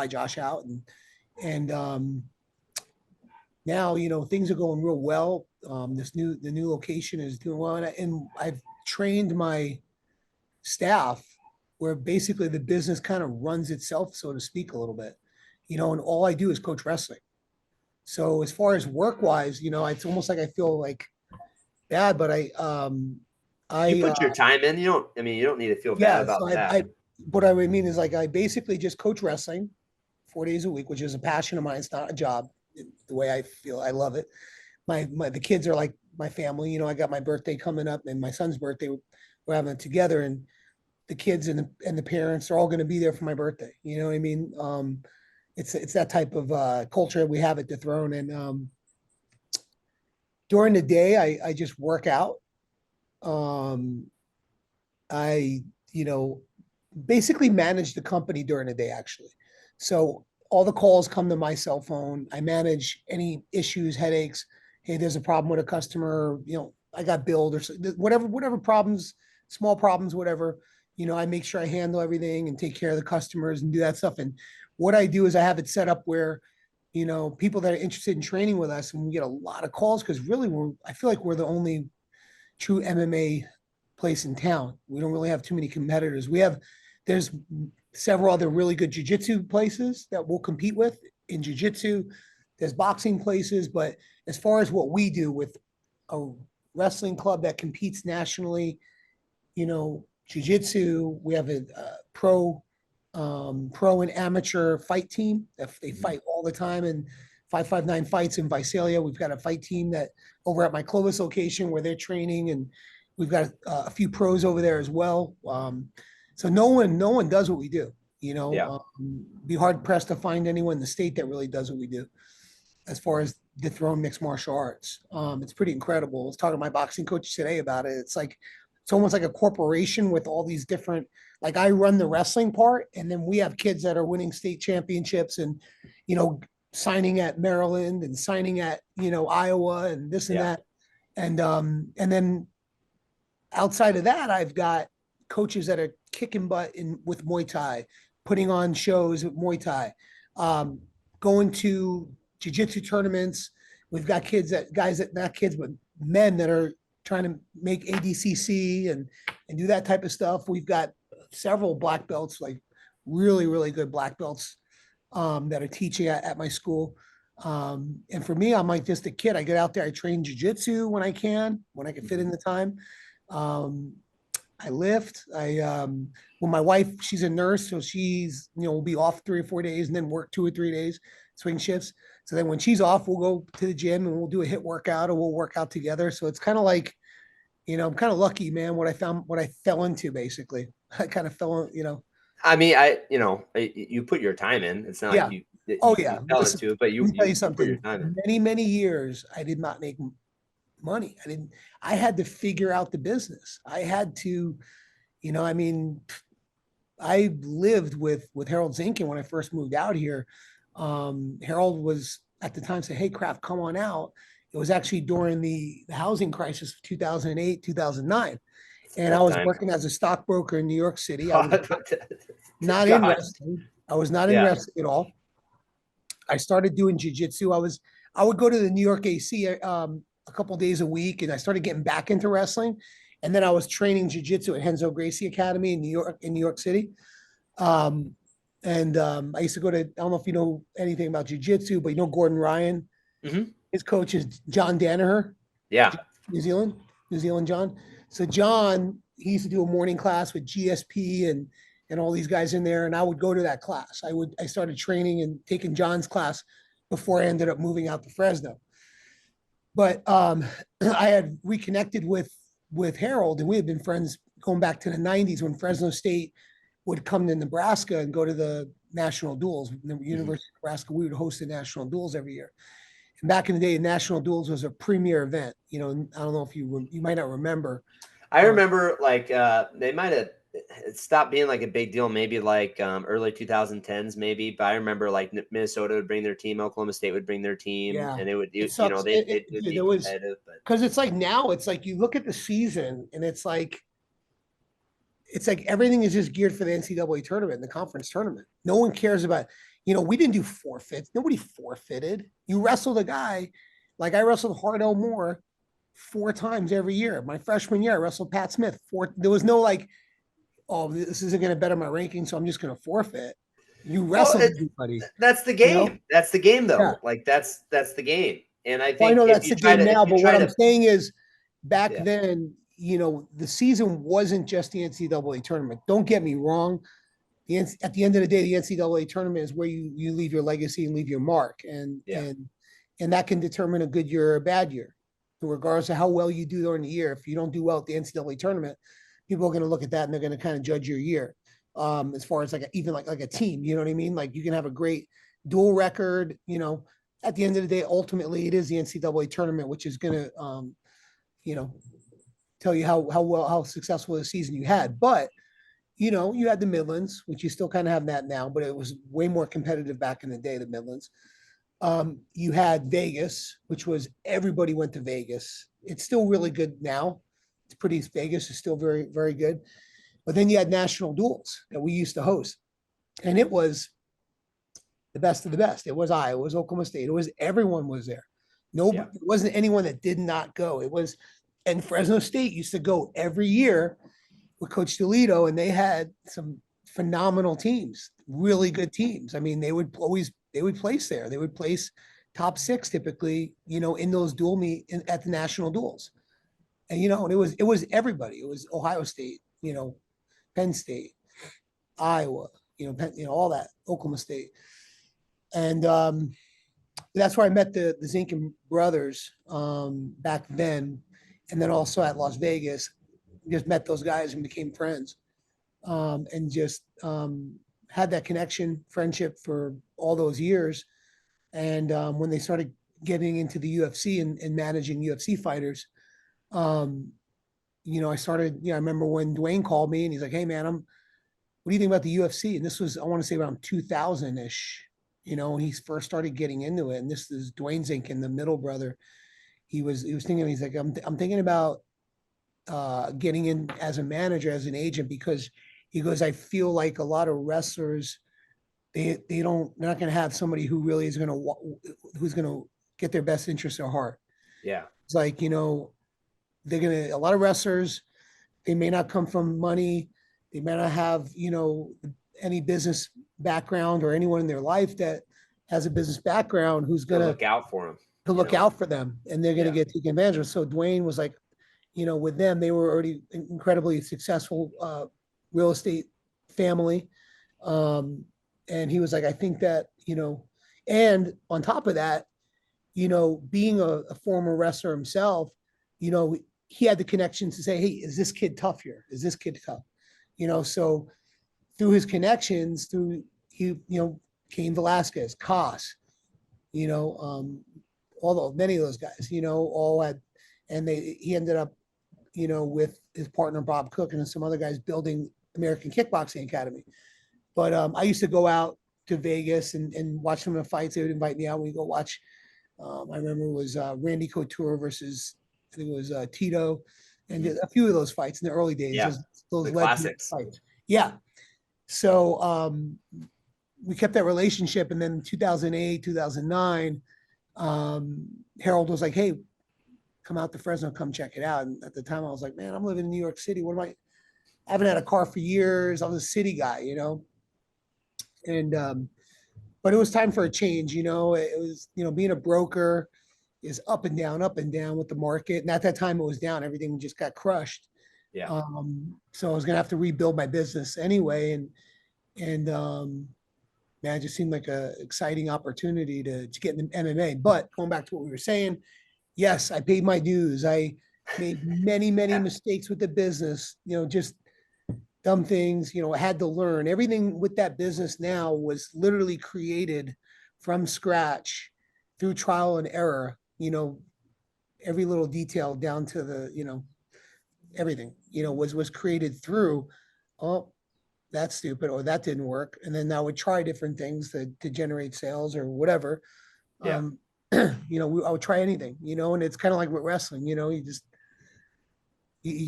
Josh out. And now, things are going real well. The new location is doing well. And I've trained my staff where basically the business kind of runs itself, so to speak, a little bit, and all I do is coach wrestling. So as far as work wise, it's almost like I feel like bad, but You I, put your time in. You don't need to feel bad yeah. about So that. what I would mean is like I basically just coach wrestling 4 days a week, which is a passion of mine. It's not a job. The way I feel, I love it. The kids are like my family. I got my birthday coming up and my son's birthday. We're having it together, and the kids and the parents are all going to be there for my birthday. You know what I mean? It's that type of culture that we have at Dethrone. And during the day, I just work out. Um, I, basically manage the company during the day, actually. So all the calls come to my cell phone. I manage any issues, headaches. Hey, there's a problem with a customer, I got billed or whatever problems, small problems, whatever, I make sure I handle everything and take care of the customers and do that stuff. And what I do is I have it set up where, people that are interested in training with us, and we get a lot of calls because really I feel like we're the only true MMA place in town. We don't really have too many competitors. There's several other really good jujitsu places that we'll compete with in jujitsu. There's boxing places, but as far as what we do with a wrestling club that competes nationally, jujitsu, we have a pro and amateur fight team that they fight all the time, and 559 fights in Visalia. We've got a fight team that over at my Clovis location where they're training, and we've got a few pros over there as well. So no one does what we do. Yeah. Be hard pressed to find anyone in the state that really does what we do as far as Dethrone Mixed Martial Arts. It's pretty incredible. I was talking to my boxing coach today about it. It's almost like a corporation with all these different, like I run the wrestling part, and then we have kids that are winning state championships and, signing at Maryland and signing at, Iowa and this and Yeah. that. And then outside of that, I've got coaches that are kicking butt with Muay Thai, putting on shows with Muay Thai. going to jiu-jitsu tournaments. We've got guys that not kids, but men that are trying to make ADCC and do that type of stuff. We've got several black belts, like really, really good black belts that are teaching at my school. And for me, I'm like just a kid. I get out there, I train jujitsu when I can fit in the time. Um, I lift. Well, my wife, she's a nurse, so she's, will be off 3 or 4 days and then work 2 or 3 days, swing shifts. So then when she's off, we'll go to the gym and we'll do a hit workout or we'll work out together. So it's kind of like, I'm kind of lucky, man, what I fell into basically. I kind of fell. I mean, you put your time in. It's not like Yeah. you Oh you, yeah. you fell Listen, into it, but let you me tell you you you put your something. time in. Many, many years I did not make money. I had to figure out the business. I had to, I mean, I lived with Harold Zinkin when I first moved out here. Harold was at the time saying, "Hey, Kraft, come on out." It was actually during the housing crisis of 2008, 2009. It's a And I tough was time. working as a stockbroker in New York City. I was not in God, wrestling. I was not in yeah. wrestling at all. I started doing jujitsu. I would go to the New York AC a couple days a week, and I started getting back into wrestling. And then I was training jujitsu at Henzo Gracie Academy in New York City. Um, and I used to go to, I don't know if you know anything about jujitsu, but Gordon Ryan. Hmm. His coach is John Danaher, Yeah. New Zealand, New Zealand John. So John, he used to do a morning class with GSP and all these guys in there, and I would go to that class. I started training and taking John's class before I ended up moving out to Fresno. But I had reconnected with Harold, and we had been friends going back to the '90s when Fresno State would come to Nebraska and go to the national duels. The Hmm. University of Nebraska, we would host the national duels every year. And back in the day, national duels was a premier event. I don't know if you might not remember. I Um, remember like they might have it stopped being like a big deal maybe like early 2010s maybe, but I remember like Minnesota would bring their team, Oklahoma State would bring their team, yeah, and it would it you know sucks. they'd Dude, be there was competitive, but because it's like now it's like you look at the season and it's like everything is just geared for the NCAA tournament, the conference tournament. No one cares about, we didn't do forfeits. Nobody forfeited. You wrestled a guy, like I wrestled Hardell Moore 4 times every year. My freshman year, I wrestled Pat Smith. There was no like, oh, this isn't going to better my ranking, so I'm just going to forfeit. You well, wrestled everybody, that's the you know? game. That's the game Yeah. though. Like that's the game. And I Well, I think know that's the game if now, you but what try I'm to saying is back yeah. then, the season wasn't just the NCAA tournament. Don't get me wrong. At the end of the day, the NCAA tournament is where you leave your legacy and leave your mark, and Yeah. that can determine a good year or a bad year, regardless of how well you do during the year. If you don't do well at the NCAA tournament, people are going to look at that and they're going to kind of judge your year. As far as even like a team, you know what I mean? Like you can have a great dual record. At the end of the day, ultimately, it is the NCAA tournament, which is going to, you know, tell you how successful the season you had. But you had the Midlands, which you still kind of have that now, but it was way more competitive back in the day, the Midlands. You had Vegas, which was everybody went to Vegas. It's still really good now. It's pretty, Vegas is still very, very good. But then you had national duels that we used to host. And it was the best of the best. It was Iowa, it was Oklahoma State. It was everyone was there. No, Yeah. it wasn't anyone that did not go. It was, and Fresno State used to go every year with Coach Toledo, and they had some phenomenal teams, really good teams. I mean, they would place there. They would place top six typically, in those at the national duels. And and it was everybody. It was Ohio State, Penn State, Iowa, Penn, all that, Oklahoma State. And that's where I met the Zinkin brothers back then. And then also at Las Vegas, just met those guys and became friends, and just had that connection, friendship for all those years. And when they started getting into the UFC and managing UFC fighters, um, I started, I remember when Dwayne called me and he's like, "Hey man, what do you think about the UFC?" And this was, I want to say around 2000 ish, when he first started getting into it. And this is Dwayne Zinkin, the middle brother. He was thinking, he's like, I'm thinking about getting in as a manager, as an agent, because he goes, I feel like a lot of wrestlers, they're not going to have somebody who really is going to, who's going to get their best interest at heart. Yeah. It's like, they're going to, a lot of wrestlers, they may not come from money. They may not have, any business background or anyone in their life that has a business background who's going To look out for them. to look out for them, and they're going to Yeah. get taken advantage of. So Dwayne was like, with them, they were already incredibly successful real estate family. And he was like, I think that, and on top of that, being a former wrestler himself, he had the connections to say, hey, is this kid tough here? Is this kid tough? So through his connections, Cain Velasquez, Koss, many of those guys, all had, and he ended up, with his partner Bob Cook and some other guys building American Kickboxing Academy. But I used to go out to Vegas and watch some of the fights. They would invite me out. We go watch. I remember it was Randy Couture versus, I think it was Tito, and a few of those fights in the early days. Yeah. Those The classics. fights. Yeah. So we kept that relationship, and then in 2008, 2009, Harold was like, "Hey, come out to Fresno, come check it out." And at the time, I was like, "Man, I'm living in New York City. What am I haven't had a car for years. I was a city guy, And but it was time for a change, It was, being a broker is up and down with the market. And at that time it was down. Everything just got crushed. Yeah. So I was gonna have to rebuild my business anyway. And man, it just seemed like a exciting opportunity to get in MMA. But going back to what we were saying, yes, I paid my dues. I made many, many mistakes with the business, just dumb things, I had to learn. Everything with that business now was literally created from scratch through trial and error, every little detail down to the, everything, was created through, oh, that's stupid, or that didn't work. And then I would try different things to generate sales or whatever. Yeah. I would try anything, and it's kind of like with wrestling, you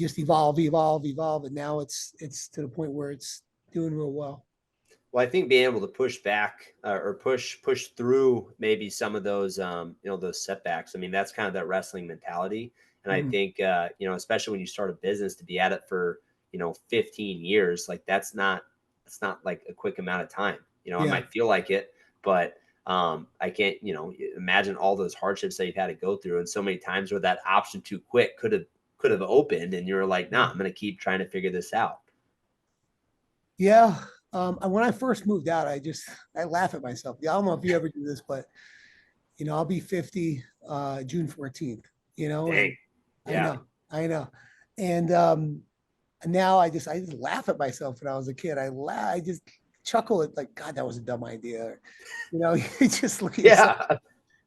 just evolve, and now it's to the point where it's doing real well. Well, I think being able to push back or push through maybe some of those, those setbacks. I mean, that's kind of that wrestling mentality. And I think, especially when you start a business, to be at it for, 15 years, like that's not like a quick amount of time. It might feel like it, but I can't, imagine all those hardships that you've had to go through. And so many times where that option to quit could have opened, and you're like, nah, I'm going to keep trying to figure this out. Yeah. When I first moved out, I laugh at myself. I don't know if you ever do this, but I'll be 50 June 14th, Dang. Yeah. I know. And now I just laugh at myself. When I was a kid, I just chuckle at, like, God, that was a dumb idea. You just look at yourself.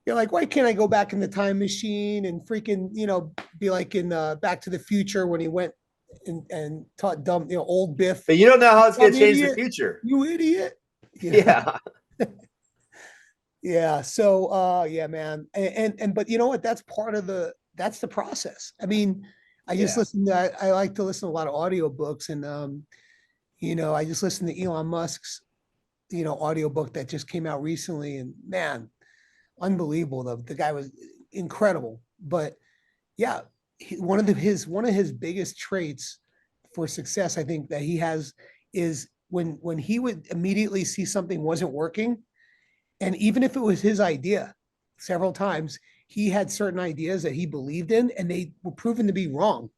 You're like, why can't I go back in the time machine and freaking, be like in Back to the Future when he went and taught dumb, old Biff. But you don't know how it's going to change the future. You idiot. Yeah. Yeah. So, yeah, man. But you know what? That's the process. I mean, I just I like to listen to a lot of audiobooks, and, I just listened to Elon Musk's, audiobook that just came out recently, and man, unbelievable. The guy was incredible. But yeah, one of his biggest traits for success, I think, that he has is when he would immediately see something wasn't working, and even if it was his idea, several times he had certain ideas that he believed in, and they were proven to be wrong.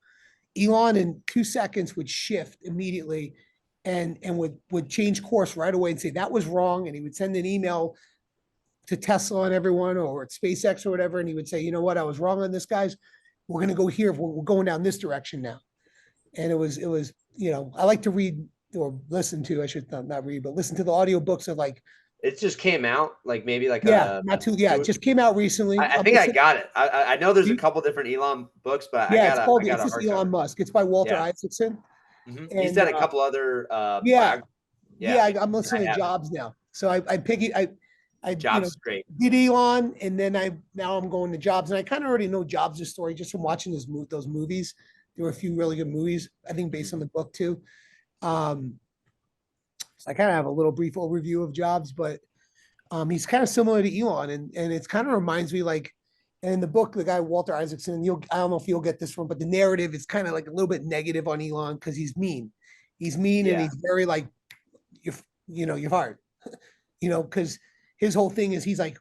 Elon in 2 seconds would shift immediately and would change course right away and say that was wrong, and he would send an email to Tesla and everyone, or at SpaceX or whatever, and he would say, you know what, I was wrong on this, guys. We're going to go here. We're going down this direction now. And it was, I like to read or listen to, I should not read, but listen to the audiobooks of, like, it just came out, like maybe like it just came out recently. I think I got it. I know there's a couple different Elon books, but it's just Elon Musk. It's by Walter Isaacson. Mm-hmm. He's done a couple other I'm listening to Jobs now. So I Jobs great. Did Elon, and then now I'm going to Jobs, and I kind of already know Jobs' story just from watching those movies. There were a few really good movies, I think, based on the book too. So I kind of have a little brief overview of jobs, but he's kind of similar to Elon, and it kind of reminds me like, and in the book, the guy Walter Isaacson, I don't know if you'll get this from, but the narrative is kind of like a little bit negative on Elon because he's mean. He's mean and Yeah. he's very like, you're fired, because his whole thing is he's like,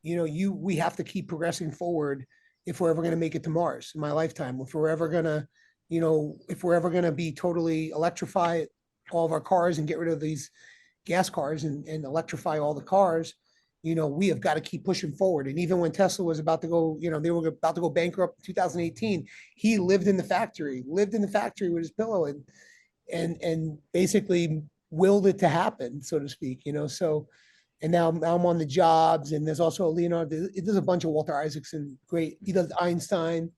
we have to keep progressing forward if we're ever going to make it to Mars in my lifetime. If we're ever going to, if we're ever going to be totally electrify all of our cars and get rid of these gas cars and electrify all the cars, we have got to keep pushing forward. And even when Tesla was about to go, they were about to go bankrupt in 2018, he lived in the factory with his pillow and basically willed it to happen, so to speak, so. And now I'm on the jobs, and there's also Leonardo. There's a bunch of Walter Isaacson. Great, he does Einstein.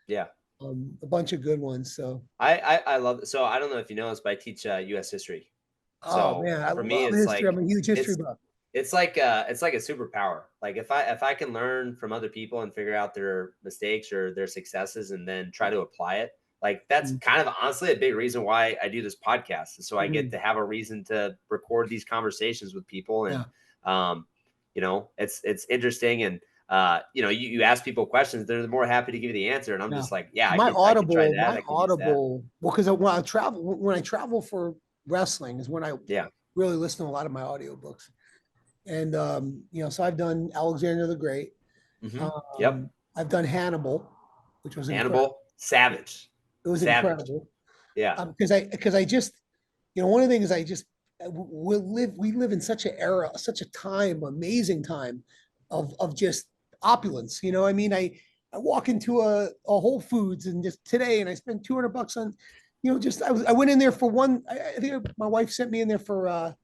Yeah. A bunch of good ones. So I love it. So I don't know if you know this, but I teach U.S. history. oh So man, I for me, love it's history. like I'm a huge history buff. it's like a superpower. Like if I can learn from other people and figure out their mistakes or their successes and then try to apply it, like that's kind of honestly a big reason why I do this podcast. So I get to have a reason to record these conversations with people, and it's interesting. And you ask people questions, they're more happy to give you the answer. And I'm just like, yeah, I could try that. I could use that. Well, because when I travel for wrestling is when I really listen to a lot of my audiobooks. And so I've done Alexander the Great. Yep. I've done Hannibal, which was Hannibal, savage. It was incredible. Yeah. Because I just, one of the things we live in such an era, such a time, amazing time of just opulence. I mean, I walk into a Whole Foods and just today, and I spent $200 on, I went in there for one. I think my wife sent me in there for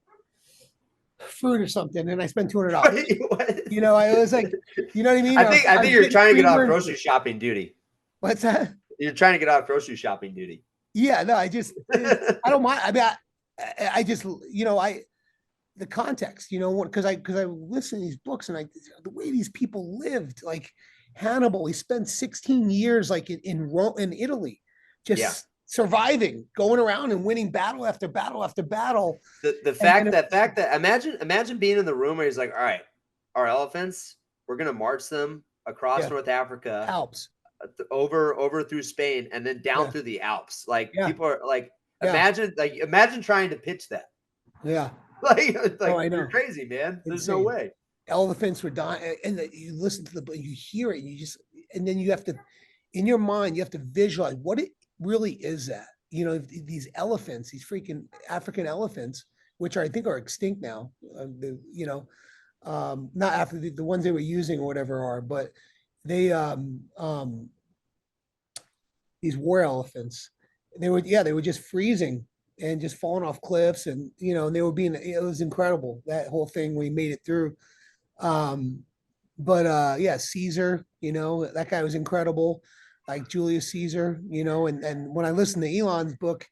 fruit or something, and I spent $200. I was like, you know what I mean? I think you're trying to get off grocery shopping duty. What's that? You're trying to get off grocery shopping duty. Yeah, no, I don't mind. I mean, I just, the context, because I listen to these books and the way these people lived, like Hannibal, he spent 16 years like in Rome, in Italy, just surviving, going around and winning battle after battle after battle. The fact that imagine being in the room where he's like, all right, our elephants, we're gonna march them across North Africa, Alps, over through Spain, and then down through the Alps. Like people are like, imagine trying to pitch that. Yeah. I know. You're crazy, man. There's no way. Elephants were dying, and you listen to you hear it, and then you have to, in your mind, you have to visualize what it really is. That these elephants, these freaking African elephants, which I think are extinct now. Not after the ones they were using or whatever are, but they these war elephants. They were just freezing and just falling off cliffs, and and they were it was incredible, that whole thing when he made it through. Caesar, that guy was incredible, like Julius Caesar, and when I listen to Elon's book,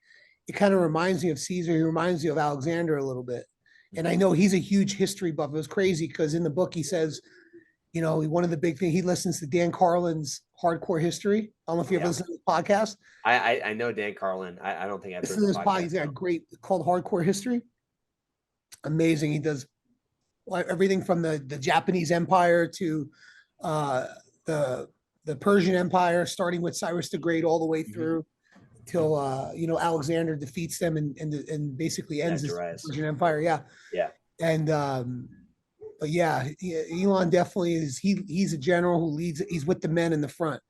it kind of reminds me of Caesar. He reminds me of Alexander a little bit. And I know he's a huge history buff. It was crazy because in the book he says, one of the big things, he listens to Dan Carlin's Hardcore History. I don't know if you ever listened to the podcast. I know Dan Carlin. I don't think I've heard this podcast. He's got a great called Hardcore History. Amazing. He does everything from the Japanese Empire to the Persian Empire, starting with Cyrus the Great all the way through till Alexander defeats them and basically ends the Persian Empire. Yeah. And Elon definitely is. He's a general who leads. He's with the men in the front,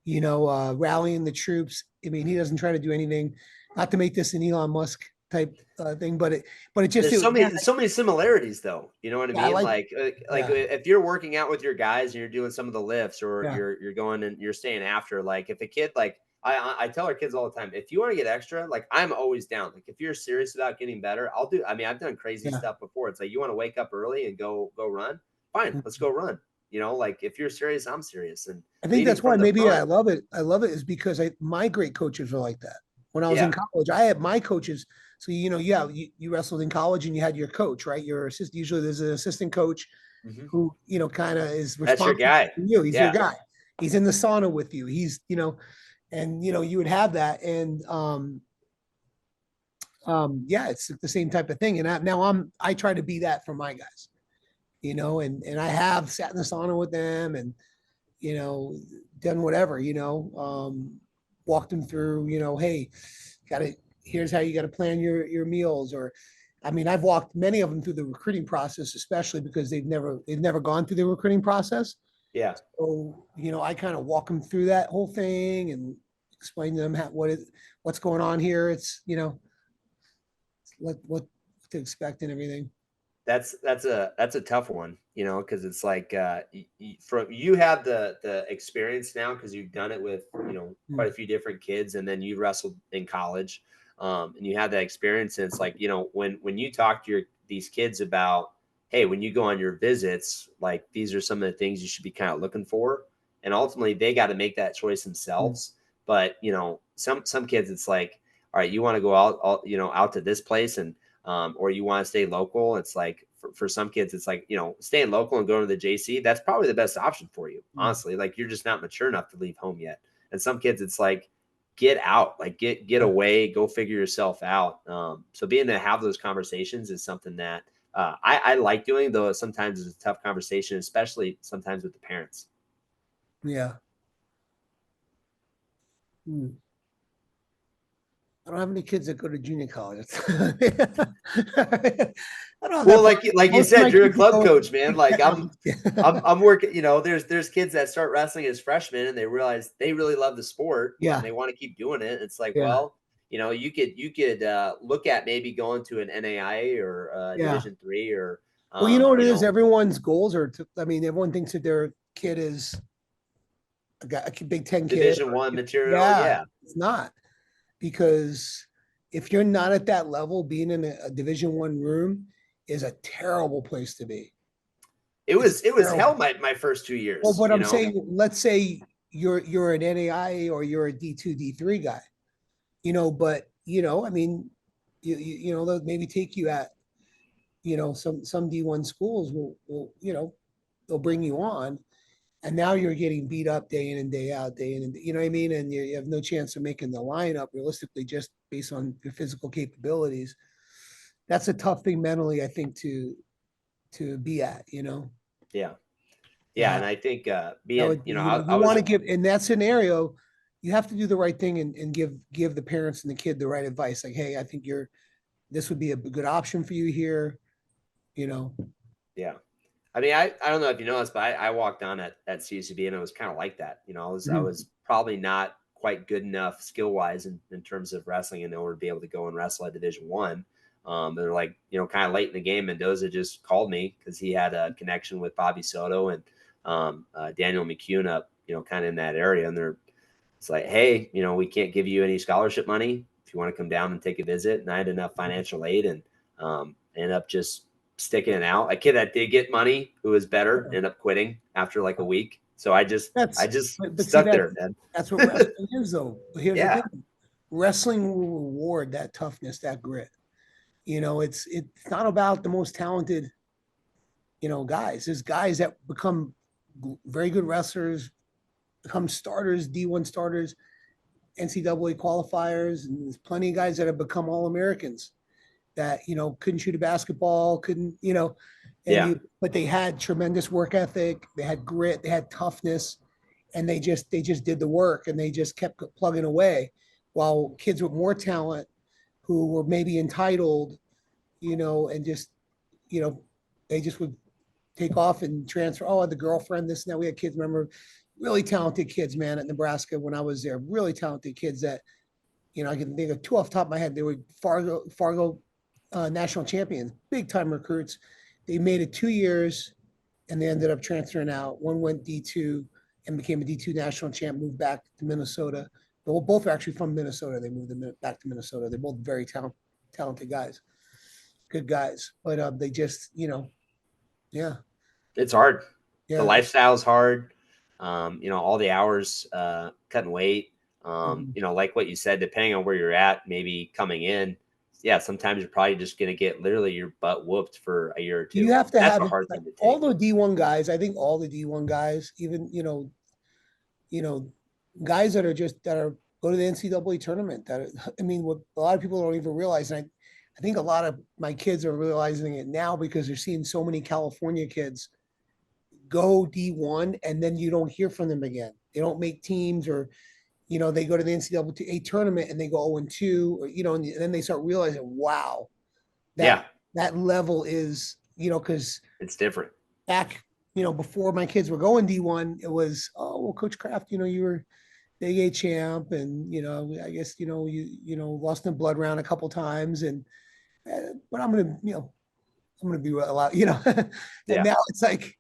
rallying the troops. I mean, he doesn't try to do anything. Not to make this an Elon Musk type thing, but it just there's so many similarities though. You know what I mean? Like if you're working out with your guys and you're doing some of the lifts, or you're going and you're staying after. Like if a kid, like I tell our kids all the time, if you want to get extra, like I'm always down. Like if you're serious about getting better, I'll do. I mean, I've done crazy stuff before. It's like you want to wake up early and go run. Fine, let's go run. Like if you're serious, I'm serious. And I think that's why maybe I love it. I love it is because my great coaches are like that. When I was in college, I had my coaches. So, you wrestled in college and you had your coach, right? Your assistant, usually there's an assistant coach who, kind of is responsible. That's your guy. For you. He's your guy. He's in the sauna with you. He's, and you would have that. And yeah, it's the same type of thing. And I try to be that for my guys, and I have sat in the sauna with them and, you know, done whatever, walked them through, hey, gotta, here's how you got to plan your meals. Or, I mean, I've walked many of them through the recruiting process, especially because they've never gone through the recruiting process. Yeah. So, I kind of walk them through that whole thing and explain to them what's going on here. It's, what to expect and everything. That's a tough one, because it's like from you have the experience now because you've done it with quite a few different kids, and then you wrestled in college, and you have that experience. And it's like when you talk to these kids about, hey, when you go on your visits, like these are some of the things you should be kind of looking for, and ultimately they got to make that choice themselves. But some kids, it's like, all right, you want to go out to this place and or you want to stay local. It's like for some kids, it's like, staying local and going to the JC, that's probably the best option for you. Honestly, like you're just not mature enough to leave home yet. And some kids, it's like, get out, like get away, go figure yourself out. So being to have those conversations is something that I like doing, though sometimes it's a tough conversation, especially sometimes with the parents. Yeah. I don't have any kids that go to junior college. I don't have Well, that. like you Most of said, my you're a kids are club going coach, man. Like I'm to I'm working, there's kids that start wrestling as freshmen and they realize they really love the sport and yeah, they want to keep doing it. It's like, yeah, well, you could look at maybe going to an NAIA or yeah. Division 3 or Well, you know what it is? Everyone's goals are I mean, everyone thinks that their kid is a Big Ten kid. Division 1 material. Yeah, Yeah. it's not, because if you're not at that level, being in a Division 1 room is a terrible place to be. It It's was hell terrible. my first two Well, years, but I'm saying, let's say you're an NAIA or you're a D2, D3 guy, but I mean, they'll maybe take you at, some D1 schools will, they'll bring you on, and now you're getting beat up day in and day out, day in and you know what I mean, and you have no chance of making the lineup realistically just based on your physical capabilities. That's a tough thing mentally, I think, to be at, Yeah. to Yeah. have. And I think That being, would be, I you want was to give in that scenario, you have to do the right thing and give the parents and the kid the right advice. Like, hey, I think this would be a good option for you here. You know, Yeah. I mean, I don't know if you know this, but I walked on at CCB and it was kind of like that. I Mhm. was probably not quite good enough skill wise in terms of wrestling in order to be able to go and wrestle at Division 1. They're like, kind of late in the game, Mendoza just called me because he had a connection with Bobby Soto and Daniel McCune up, kind of in that area. And it's like, hey, we can't give you any scholarship money if you want to come down and take a visit. And I had enough financial aid and ended up just sticking it out. A kid that did get money who was better ended up quitting after like a week. So I that's just but see, stuck there, man. that's what wrestling is, though. But here's the Yeah. thing: wrestling will reward that toughness, that grit. It's not about the most talented, guys. There's guys that become very good wrestlers, become starters, D1 starters, NCAA qualifiers, and there's plenty of guys that have become All Americans that couldn't shoot a basketball, couldn't Yeah. but they had tremendous work ethic, they had grit, they had toughness, and they just did the work and they just kept plugging away, while kids with more talent who were maybe entitled, and just you know they just would take off and transfer. Oh, the girlfriend, this and that. We had kids, remember, really talented kids, man, at Nebraska when I was there. Really talented kids that, I can think of two off the top of my head. They were Fargo national champions, big time recruits. They made it 2 years and they ended up transferring out. One went D2 and became a D2 national champ, moved back to Minnesota. They both are actually from Minnesota. They moved back to Minnesota. They're both very talented guys, good guys. But they just, yeah, It's hard. The yeah. lifestyle's hard. All the hours cutting weight. Mhm. Like what you said, depending on where you're at, maybe coming in, yeah, sometimes you're probably just going to get literally your butt whooped for a year or You two. have to That's have a it. hard Like thing to all take. the D1 guys, I think all the D1 guys, even, you know, guys that are go to the NCAA tournament. I mean, what a lot of people don't even realize. And I think a lot of my kids are realizing it now because they're seeing so many California kids go D1 and then you don't hear from them again. They don't make teams, or they go to the NCAA tournament and they go 0-2, or and then they start realizing, wow, that Yeah, that level is, because it's different. back, before my kids were going D1, it was, oh well, Coach Kraft, you were Big A champ, and I guess lost in the blood round a couple times, and but I'm gonna be a lot, and Yeah. now it's like,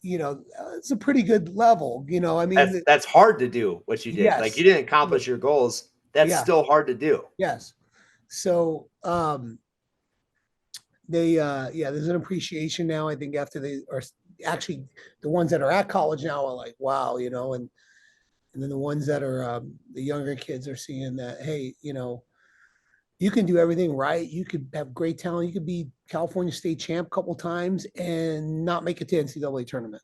it's a pretty good level, I mean, That's hard to do what you did. Like, you yes, didn't accomplish your goals. That's yeah, still hard to do. yes. So they yeah, there's an appreciation now. I think after they are actually, the ones that are at college now are like, wow, and then the ones that are the younger kids are seeing that, hey, you can do everything right. You could have great talent. You could be California state champ a couple times and not make it to NCAA tournament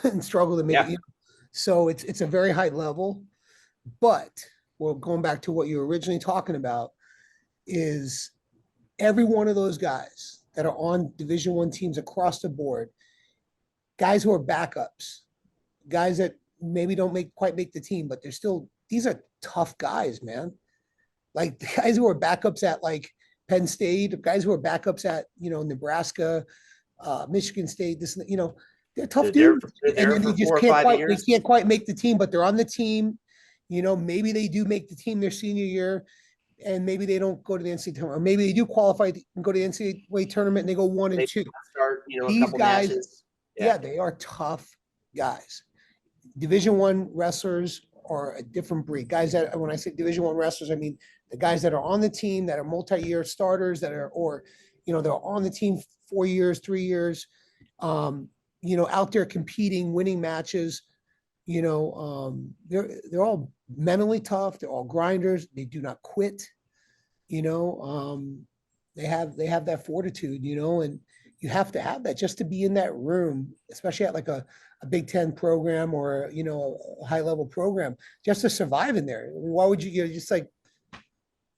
and struggle to make it. Yeah. So it's a very high level. But well, going back to what you were originally talking about, is every one of those guys that are on Division I teams across the board, guys who are backups, guys that maybe don't quite make the team, but these are tough guys, man. Like the guys who are backups at like Penn State, the guys who are backups at Nebraska, Michigan State, they're tough dudes, They're and there then for 4 or 5 years. they can't quite make the team, but they're on the team. Maybe they do make the team their senior year, and maybe they don't go to the NCAA tournament, or maybe they do qualify and go to the NCAA tournament and they go one and They two. start, a These couple guys, matches. Yeah. yeah, they are tough guys. Division I wrestlers are a different breed. Guys that, when I say Division I wrestlers, I mean the guys that are on the team that are multi-year starters, that are, or they're on the team 4 years, 3 years, out there competing, winning matches. They're all mentally tough. They're all grinders. They do not quit. You know, they have that fortitude. And you have to have that just to be in that room, especially at like a Big Ten program, or a high level program, just to survive in there. Why would you just like,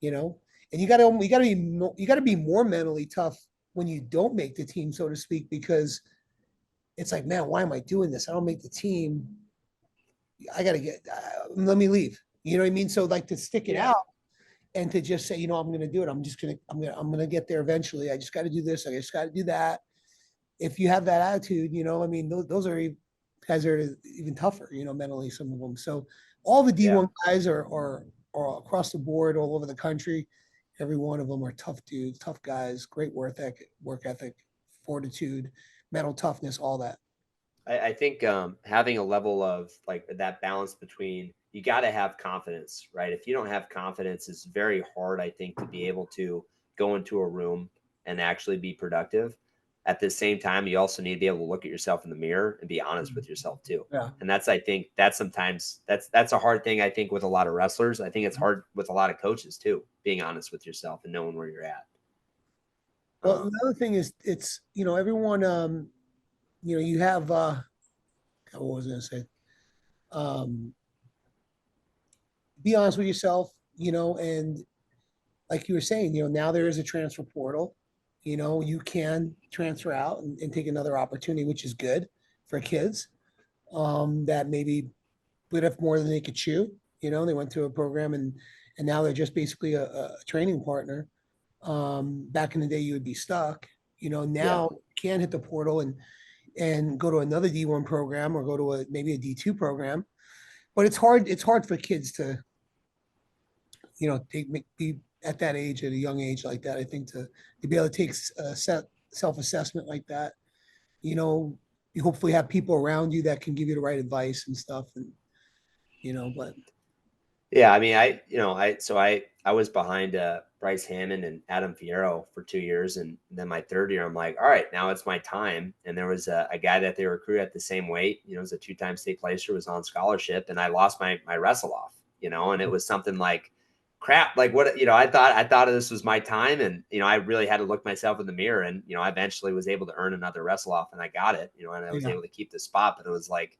you know, and you gotta be more mentally tough when you don't make the team, so to speak, because it's like, man, why am I doing this? I don't make the team. I gotta let me leave. You know what I mean? So like, to stick it Yeah. out and to just say, I'm going to do it. I'm going to get there eventually. I just got to do this. I just got to do that. If you have that attitude, I mean, those are guys are even tougher, mentally, some of them. So all the Yeah. D1 guys are across the board, all over the country. Every one of them are tough dudes, tough guys, great work ethic, fortitude, mental toughness, all that. I think having a level of like that balance between, you got to have confidence, right? If you don't have confidence, it's very hard, I think, to be able to go into a room and actually be productive. At the same time, you also need to be able to look at yourself in the mirror and be honest with yourself too. Yeah. And I think that's sometimes that's a hard thing, I think, with a lot of wrestlers. I think it's hard with a lot of coaches too, being honest with yourself and knowing where you're at. Well, another thing is, it's, everyone, you have, what was I going to say? Um, be honest with yourself, and like you were saying, now there is a transfer portal. You can transfer out and take another opportunity, which is good for kids that maybe bit off more than they could chew. They went to a program, and now they're just basically a training partner. Back in the day, you would be stuck. Yeah. Now you can hit the portal and go to another D1 program, or go to maybe a D2 program. But it's hard. It's hard for kids to, be at that age, at a young age like that. I think to be able to take a self-assessment like that. You hopefully have people around you that can give you the right advice and stuff. And but Yeah, I mean, I was behind Bryce Hammond and Adam Fierro for 2 years, and then my third year, I'm like, all right, now it's my time. And there was a guy that they recruited at the same weight, was a 2-time state placer, was on scholarship, and I lost my wrestle off, and it was something like, crap, like what, I thought this was my time, and I really had to look myself in the mirror, and I eventually was able to earn another wrestle off, and I got it, and I was yeah, able to keep the spot, but it was like,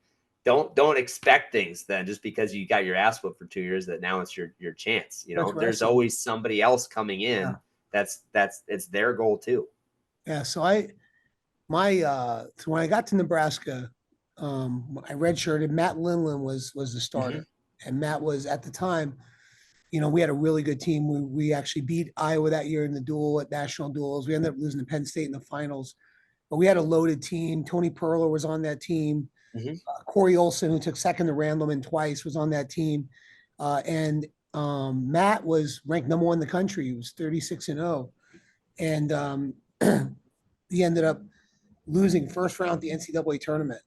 don't expect things then just because you got your ass whipped for 2 years that now it's your chance. That's There's wrestling. always somebody else coming in. Yeah. That's it's their goal too. Yeah. So when I got to Nebraska, I redshirted. Matt Linlin was the starter, and Matt was at the time. We had a really good team. We actually beat Iowa that year in the duel at national duels. We ended up losing to Penn State in the finals, but we had a loaded team. Tony Perler was on that team. Corey Olson, who took second to Randleman twice, was on that team. And Matt was ranked number one in the country. He was 36-0. And he ended up losing first round at the NCAA tournament.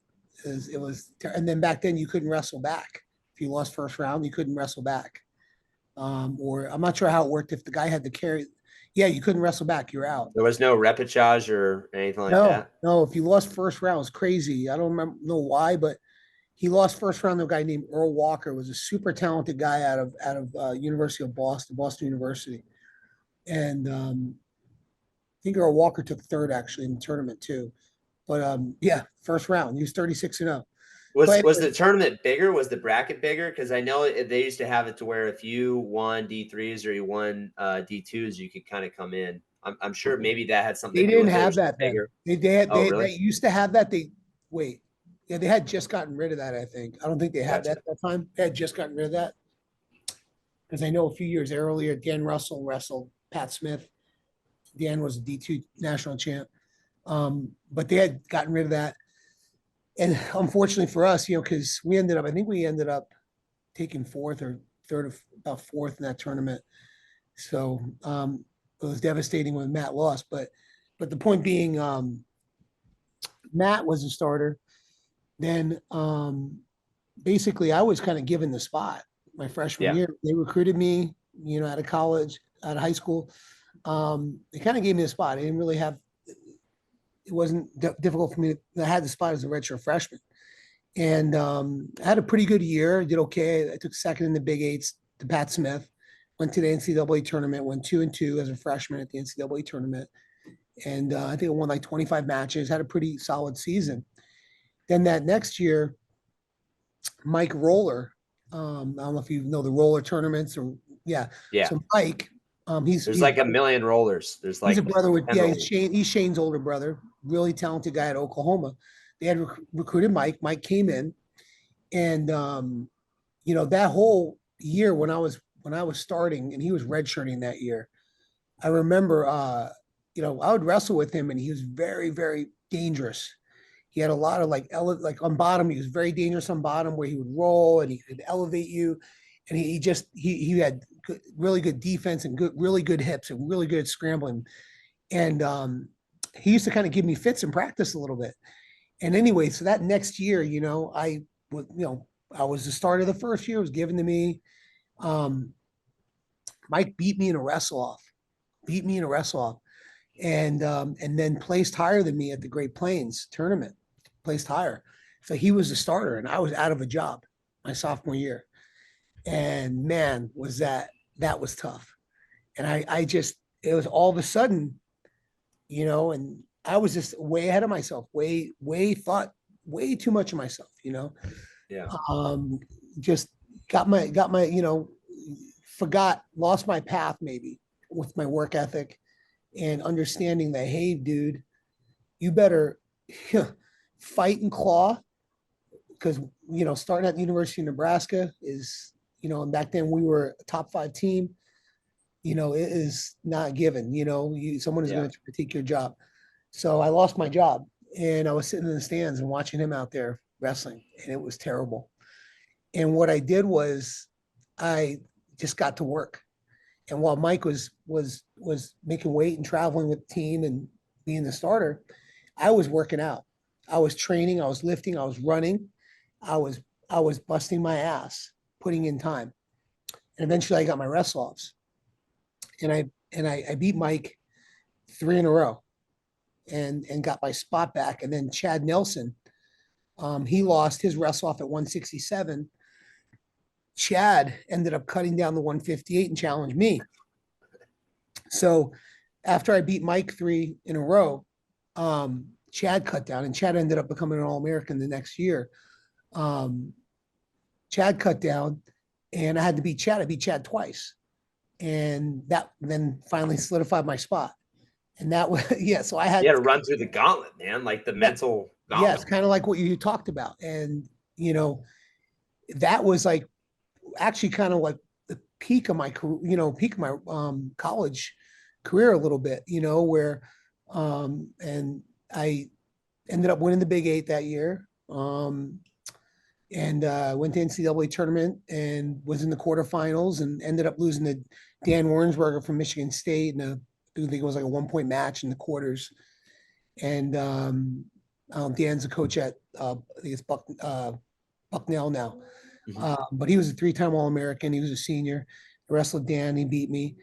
And then back then you couldn't wrestle back. If you lost first round, you couldn't wrestle back. Or I'm not sure how it worked. If the guy had to carry, yeah, you couldn't wrestle back. You're out. There was no repechage or anything like that. No. If you lost first round, it's crazy. I don't know why, but he lost first round to a guy named Earl Walker. Was a super talented guy out of University of Boston University, and I think Earl Walker took third actually in the tournament too. But yeah, first round. He was 36-0. Was the tournament bigger? Was the bracket bigger? Because I know they used to have it to where if you won D3s or you won D2s, you could kind of come in. I'm sure maybe that had something. They didn't have that bigger. Really? They used to have that. They had just gotten rid of that. I think. I don't think they had that at that time. They had just gotten rid of that because I know a few years earlier, Dan Russell wrestled Pat Smith. Dan was a D2 national champ, but they had gotten rid of that. And unfortunately for us, because I think we ended up taking fourth or third of about fourth in that tournament. So it was devastating when Matt lost. But the point being, Matt was a starter. Then basically I was kind of given the spot my freshman year. They recruited me, out of college, out of high school. They kind of gave me the spot. I didn't really have. It wasn't difficult for me. I had the spot as a redshirt freshman, and I had a pretty good year. I did okay. I took second in the Big Eights to Pat Smith. Went to the NCAA tournament. Went 2-2 as a freshman at the NCAA tournament, and I think I won like 25 matches. Had a pretty solid season. Then that next year, Mike Roller. I don't know if you know the roller tournaments or yeah. So Mike. There's like a million rollers. There's like he's a brother with he's Shane's older brother, really talented guy at Oklahoma. They had recruited Mike. Mike came in, and that whole year when I was starting and he was redshirting that year, I remember I would wrestle with him and he was very, very dangerous. He had a lot of like on bottom, he was very dangerous on bottom where he would roll and he could elevate you. And he had really good defense and really good hips and really good scrambling. And he used to kind of give me fits in practice a little bit. And anyway, so that next year, I was the starter the first year. It was given to me. Mike beat me in a wrestle off, and then placed higher than me at the Great Plains tournament. Placed higher, so he was the starter, and I was out of a job my sophomore year. And man, that was tough. And it was all of a sudden, and I was just way ahead of myself, way too much of myself, Yeah. Just lost my path maybe with my work ethic and understanding that, hey, dude, you better fight and claw because, starting at the University of Nebraska is, and back then we were a top 5 team, it is not given, someone is going to take your job. So I lost my job and I was sitting in the stands and watching him out there wrestling and it was terrible. And what I did was I just got to work. And while Mike was making weight and traveling with the team and being the starter, I was working out. I was training, I was lifting, I was running, I was busting my ass, putting in time. And eventually I got my wrestle offs. And I beat Mike 3 in a row and got my spot back. And then Chad Nelson, he lost his wrestle off at 167. Chad ended up cutting down the 158 and challenged me. So after I beat Mike 3 in a row, Chad cut down and Chad ended up becoming an All-American the next year. Um, Chad cut down, and I had to beat Chad. I beat Chad twice, and that then finally solidified my spot. And that was yeah. So I You had had to run through the gauntlet, man, like the yeah, mental yes, gauntlet. kind of like what you talked about, and you know that was like actually kind of like the peak of my career, peak of my college career a little bit, where and I ended up winning the Big Eight that year. And went to NCAA tournament and was in the quarterfinals and ended up losing to Dan Warrensberger from Michigan State. And I think it was like a 1 point match in the quarters. And Dan's a coach at I think it's Bucknell now. Mm-hmm. But he was a 3 time All-American. He was a senior. I wrestled Dan. He beat me.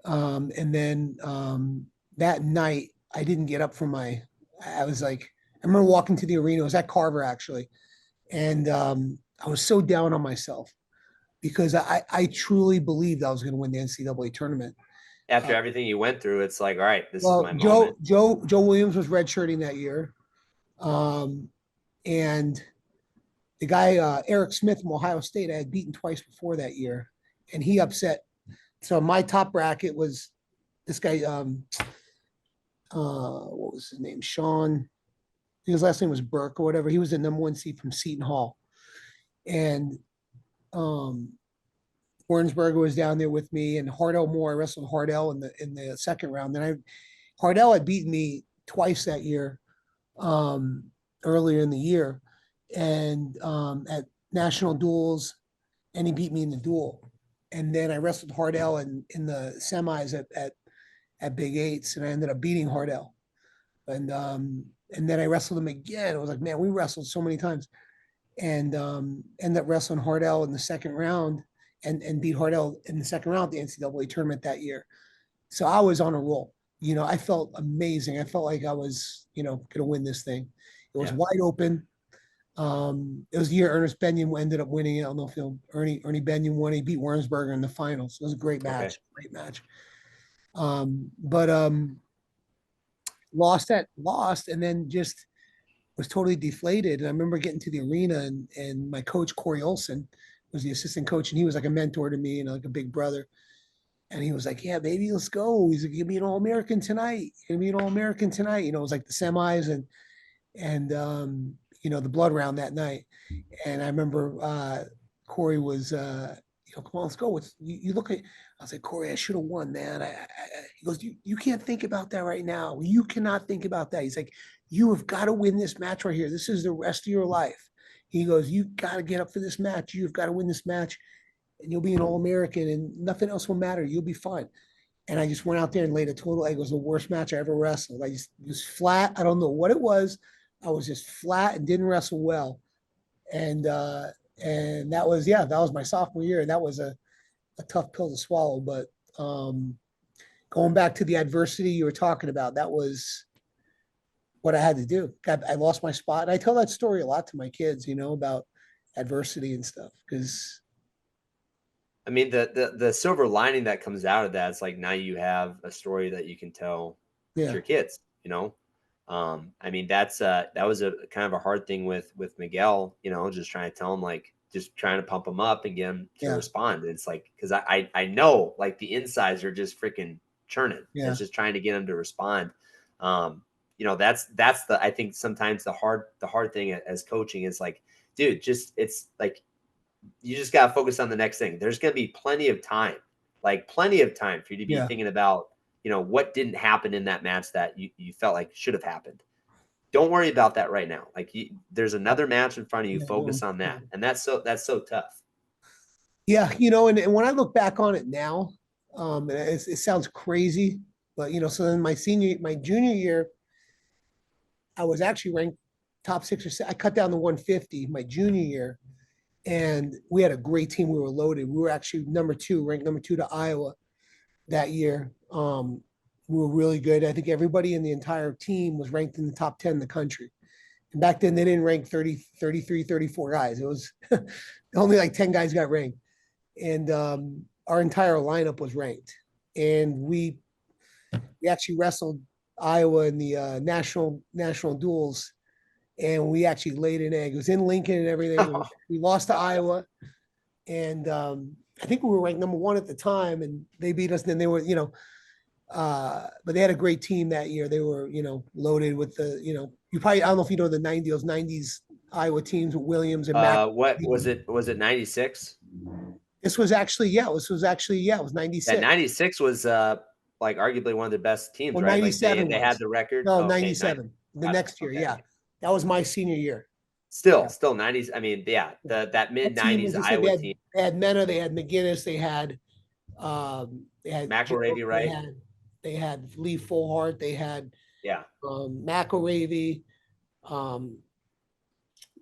And then that night, I didn't get up from I was like, I remember walking to the arena. It was at Carver, actually. And I was so down on myself because I truly believed I was going to win the NCAA tournament. After Uh, everything you went through, it's like, all right, this is well, my moment. Joe Williams was redshirting that year. Um, and the guy Eric Smith from Ohio State I had beaten twice before that year, and he upset. So my top bracket was this guy. What was his name? Sean. His last name was Burke or whatever. He was the number 1 seed from Seton Hall, and um, Warrensberger was down there with me, and Hardell Moore. I wrestled Hardell in the second round. Hardell had beaten me twice that year, um, earlier in the year, and at national duels, and he beat me in the duel. And then I wrestled Hardell in the semis at Big Eights, and I ended up beating Hardell. And then I wrestled him again. I was like, man, we wrestled so many times, and ended up wrestling Hardell in the second round, and beat Hardell in the second round at the NCAA tournament that year. So I was on a roll. I felt amazing. I felt like I was, going to win this thing. It was Yeah. wide open. It was the year Ernest Benyon ended up winning it. I don't know if Ernie Benyon won. He beat Warrensberger in the finals. It was a great Okay. match. Great match. But lost, and then just was totally deflated. And I remember getting to the arena, and my coach Corey Olson was the assistant coach, and he was like a mentor to me and like a big brother. And he was like, "Yeah, baby, let's go." He's like, "You're gonna be an All-American tonight. You're gonna be an All-American tonight." It was like the semis and the blood round that night. And I remember Corey was, come on, let's go. You look at, I was like, Corey, I should have won, man. He goes, you can't think about that right now. You cannot think about that. He's like, you have got to win this match right here. This is the rest of your life. He goes, you got to get up for this match. You've got to win this match, and you'll be an All-American, and nothing else will matter. You'll be fine. And I just went out there and laid a total egg. It was the worst match I ever wrestled. I just was flat. I don't know what it was. I was just flat and didn't wrestle well. And that was my sophomore year. And that was a tough pill to swallow. But going back to the adversity you were talking about, that was what I had to do. I lost my spot. And I tell that story a lot to my kids, about adversity and stuff. Because I mean, the silver lining that comes out of that is like now you have a story that you can tell to yeah, your kids. I mean, that was a kind of a hard thing with Miguel. Just trying to tell him, like, just trying to pump him up and get him to yeah, respond. It's like, because I know, like, the insides are just freaking churning. yeah, It's just trying to get him to respond. That's the, I think sometimes the hard thing as coaching is like, dude, it's like you just got to focus on the next thing. There's going to be plenty of time for you to be yeah, thinking about, what didn't happen in that match that you felt like should have happened. Don't worry about that right now. Like, there's another match in front of you. yeah. Focus on that. And that's so tough. Yeah, and when I look back on it now, it sounds crazy, but so then my junior year, I was actually ranked top 6 or 7. I cut down to 150 my junior year, and we had a great team. We were loaded. We were actually ranked number two to Iowa that year. We were really good. I think everybody in the entire team was ranked in the top 10 in the country. And back then they didn't rank 30, 33, 34 guys. It was only like 10 guys got ranked. And our entire lineup was ranked. And we actually wrestled Iowa in the national duels, and we actually laid an egg. It was in Lincoln and everything. We lost to Iowa, and I think we were ranked number 1 at the time, and they beat us. And then they were, but they had a great team that year. They were, loaded with the, you probably, I don't know if you know the those 90s Iowa teams with Williams and Mac. What was it? Was it 96? This was actually, yeah, it was That 96. 96 was like arguably one of the best teams, Well, right? Like 97 they had was. the record. No, Okay, 97. The got it. next year, Okay. yeah. That was my senior year. Still, Yeah. still 90s. I mean, yeah, that mid That team 90s was just like Iowa team. they had Mena, they had McGinnis, they had McElravy, right? they had Lee Fullhart, they had Yeah. McElravy,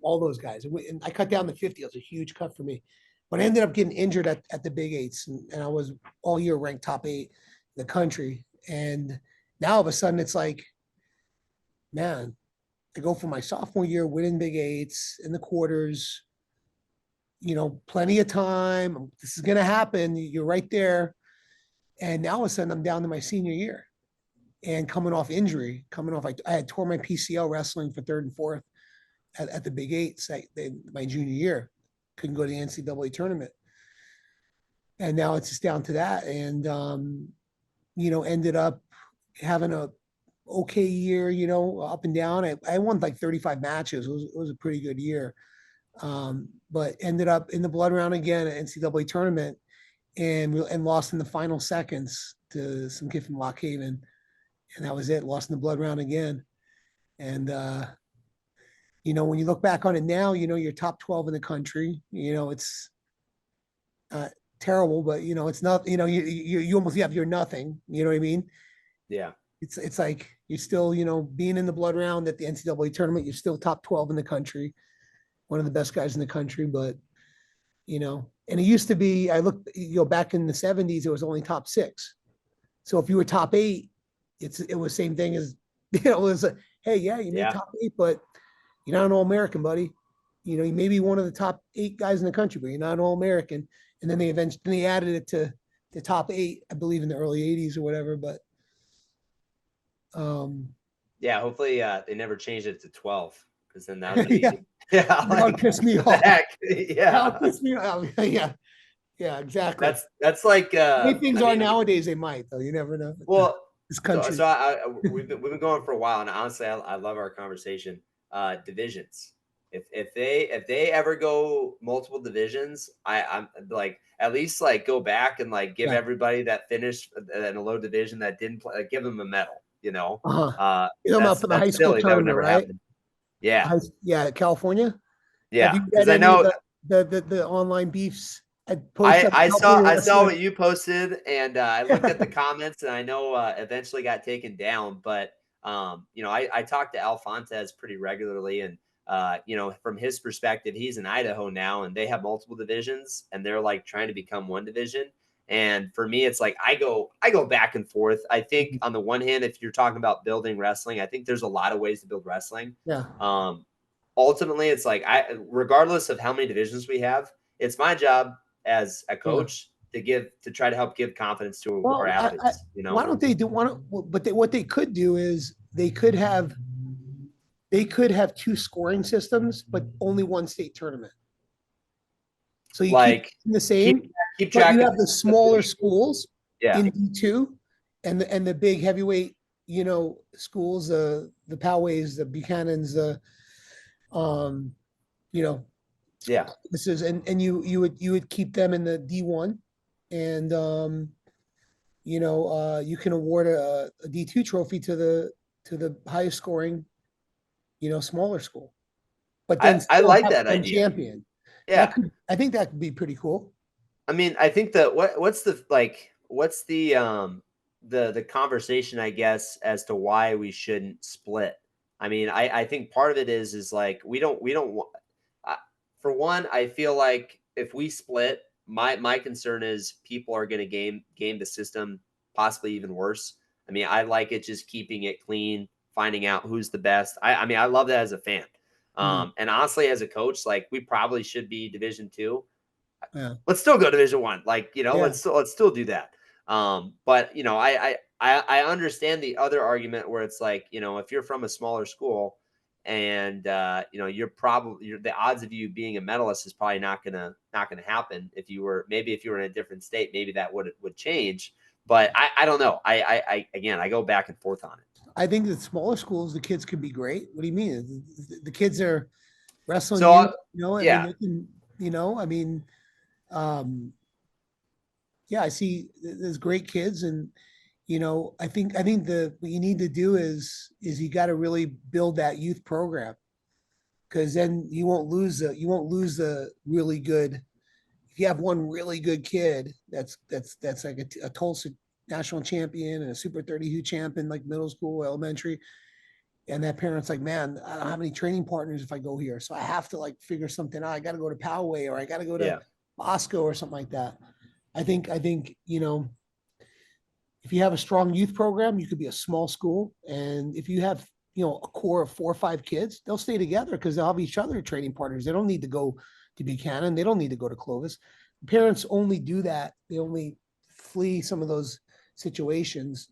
all those guys. And I cut down to 50. It was a huge cut for me. But I ended up getting injured at the Big Eights, and I was all year ranked top 8 in the country. And now all of a sudden it's like, man, I go for my sophomore year winning Big Eights in the quarters, plenty of time. This is going to happen. You're right there. And now all of a sudden I'm down to my senior year and coming off injury, I had tore my PCL wrestling for 3rd and 4th at the Big Eights my junior year. Couldn't go to the NCAA tournament. And now it's just down to that. And, ended up having a okay year, up and down. I won like 35 matches. It was a pretty good year. But ended up in the blood round again at NCAA tournament and lost in the final seconds to some kid from Lock Haven. And that was it. Lost in the blood round again. And, when you look back on it now, you're top 12 in the country. It's terrible, but it's not. You almost you're nothing. You know what I mean? Yeah. It's like you're still being in the blood round at the NCAA tournament. You're still top 12 in the country, one of the best guys in the country. But and it used to be. I looked back in the 70s. It was only top 6. So if you were top 8, it was same thing as it was. Hey, yeah, you made top 8, but you're not an All-American, buddy. You may be one of the top 8 guys in the country, but you're not an All-American. And then they added it to the top 8, I believe, in the early 80s or whatever. But yeah, hopefully they never changed it to 12 because then that would be that would piss me off. Yeah, that would piss me off. Yeah, exactly. That's like the way things are nowadays. They might, though. You never know. Well, this country. We've been going for a while, and honestly, I love our conversation. Divisions. If they ever go multiple divisions, I'm like at least like go back and like give everybody that finished in a low division that didn't play, like, give them a medal. You're talking about for the high school tournament, right? Happen. Yeah, yeah, California. Yeah, because I know the online beefs. I saw what you posted, and I looked at the comments, and I know eventually got taken down. But I talk to Alfontes pretty regularly, and from his perspective, he's in Idaho now, and they have multiple divisions, and they're like trying to become one division. And for me, it's like I go back and forth. I think on the one hand, if you're talking about building wrestling, I think there's a lot of ways to build wrestling. Yeah. Ultimately, it's like regardless of how many divisions we have, it's my job as a coach to try to help give confidence to our athletes. Why don't they do one? But what they could do is they could have 2 scoring systems, but only 1 state tournament. So you keep the same. Keep track. You have the smaller schools in D2, and the big heavyweight, schools, the Powways, the Buchanans, this is and you would keep them in the D1, and you can award a D2 trophy to the highest scoring, smaller school. But then I like that idea. Champion. Yeah, I think that could be pretty cool. I mean, I think that what's the conversation, I guess, as to why we shouldn't split. I mean, I think part of it is like we don't want. For one, I feel like if we split, my concern is people are going to game the system possibly even worse. I mean, I like it just keeping it clean, finding out who's the best. I mean, I love that as a fan. And honestly, as a coach, like we probably should be Division 2. Yeah. Let's still go Division 1. Like, let's still do that. But I understand the other argument where it's like, if you're from a smaller school and the odds of you being a medalist is probably not gonna happen. If you were in a different state, maybe that would change. But I don't know. I go back and forth on it. I think that smaller schools, the kids could be great. What do you mean? The kids are wrestling So you, I mean, yeah, they can, I mean, um, yeah, I see there's great kids, and I think the what you need to do is you got to really build that youth program, because then you won't lose the really good. If you have one really good kid that's like a Tulsa national champion and a Super 32 champion, like middle school, elementary, and that parent's like, man, I don't have any training partners if I go here, so I have to like figure something out. I got to go to Poway, or I got to go to yeah, Bosco or something like that. I think if you have a strong youth program, you could be a small school, and if you have a core of 4 or 5 kids, they'll stay together because they'll have each other training partners. They don't need to go to Buchanan. They don't need to go to Clovis. Parents only do that. They only flee some of those situations,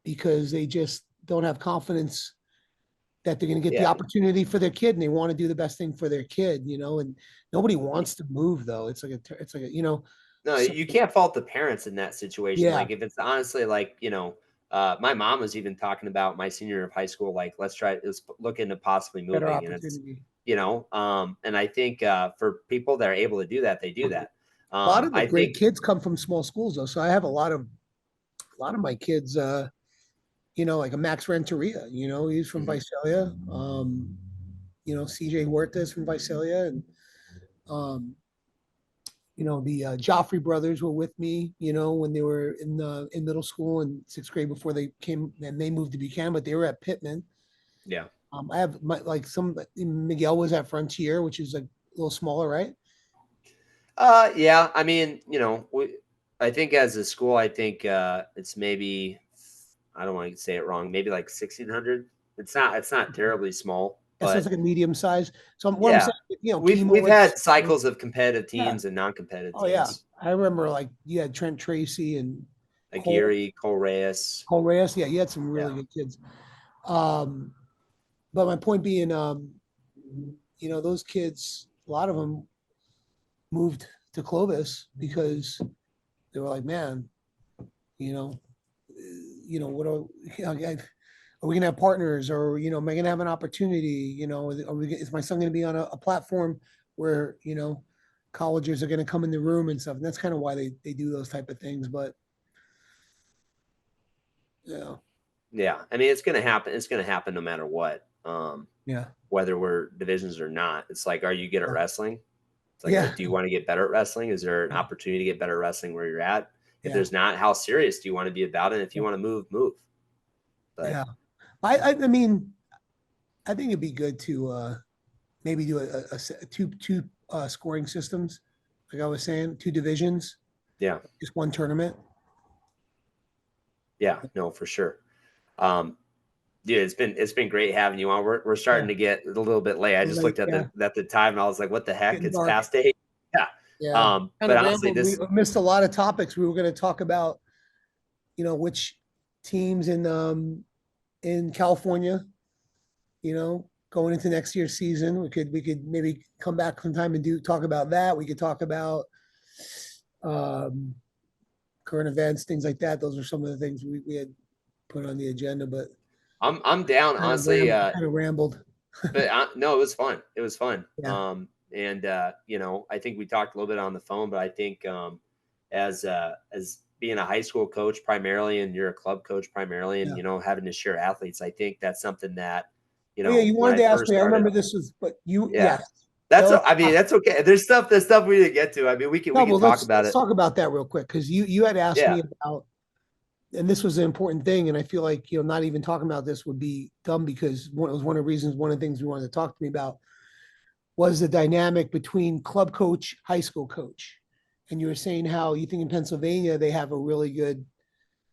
because they just don't have confidence that they're going to get the yeah. opportunity for their kid, and they want to do the best thing for their kid. And nobody wants to move, though. It's like No, so, you can't fault the parents in that situation. yeah, Like if it's honestly like, my mom was even talking about my senior year of high school, like let's look into possibly better moving. And it's, opportunity. and I think for people that are able to do that, they do that. A lot of the I great think, kids come from small schools, though. So I have a lot of my kids, like a Max Renteria, he's from mhm, Visalia. CJ Huertas from Visalia, and um, the Joffrey brothers were with me, when they were in middle school and sixth grade before they came and they moved to Buchanan, but they were at Pittman. yeah. I have Miguel was at Frontier, which is a little smaller, right? Yeah. I mean, I think as a school, I think it's maybe, I don't want to say it wrong, maybe like 1,600. It's not terribly small, Yeah, so it's but like a medium size. So what I'm yeah, saying, we've Chemo went had to, cycles of competitive yeah. teams and non-competitive Oh yeah, teams. I remember like you had Trent Tracy and Cole Aguirre, Cole Reyes. Cole Reyes. Yeah, you had some really Yeah. good kids. Um, but my point being, those kids, a lot of them moved to Clovis because they were like, man, you know, what are we gonna have partners, or am I gonna have an opportunity? Is my son gonna be on a platform where colleges are gonna come in the room and stuff? And that's kind of why they do those type of things. But yeah, Yeah. I mean, it's going to happen. It's going to happen no matter what, yeah, whether we're divisions or not. It's like, are you good at yeah, wrestling? It's like, yeah, do you want to get better at wrestling? Is there an opportunity to get better at wrestling where you're at? If yeah, there's not, how serious do you want to be about it? If you want to move, move. But yeah. I mean, I think it'd be good to maybe do two scoring systems, like I was saying, 2 divisions, yeah, just one tournament. yeah, no, for sure. Um, Dude, it's been great having you on. We're Yeah, starting to get a little bit late. I just like looked at yeah, the time and I was like, what the heck? getting It's dark. past 8. Yeah. Yeah, kind But of honestly, rambled. We this missed a lot of topics. We were going to talk about, which teams in California, going into next year's season. We could maybe come back sometime and talk about that. We could talk about um, current events, things like that. Those are some of the things we had put on the agenda, but I'm down, honestly. kind of rambled. But no, it was fun. It was fun. Yeah, And I think we talked a little bit on the phone, but I think as being a high school coach primarily, and you're a club coach primarily, and yeah. having to share athletes, I think that's something that Oh yeah, you when wanted I to ask first me. I started. remember this was, but Yeah, yes. that's. No, I mean, that's okay. There's stuff we didn't get to. I mean, we no, can well, talk let's about let's it. talk about that real quick, because you had asked Yeah, me about, and this was an important thing, and I feel like not even talking about this would be dumb, because it was one of the reasons, one of the things you wanted to talk to me about was the dynamic between club coach, high school coach, and you were saying how you think in Pennsylvania they have a really good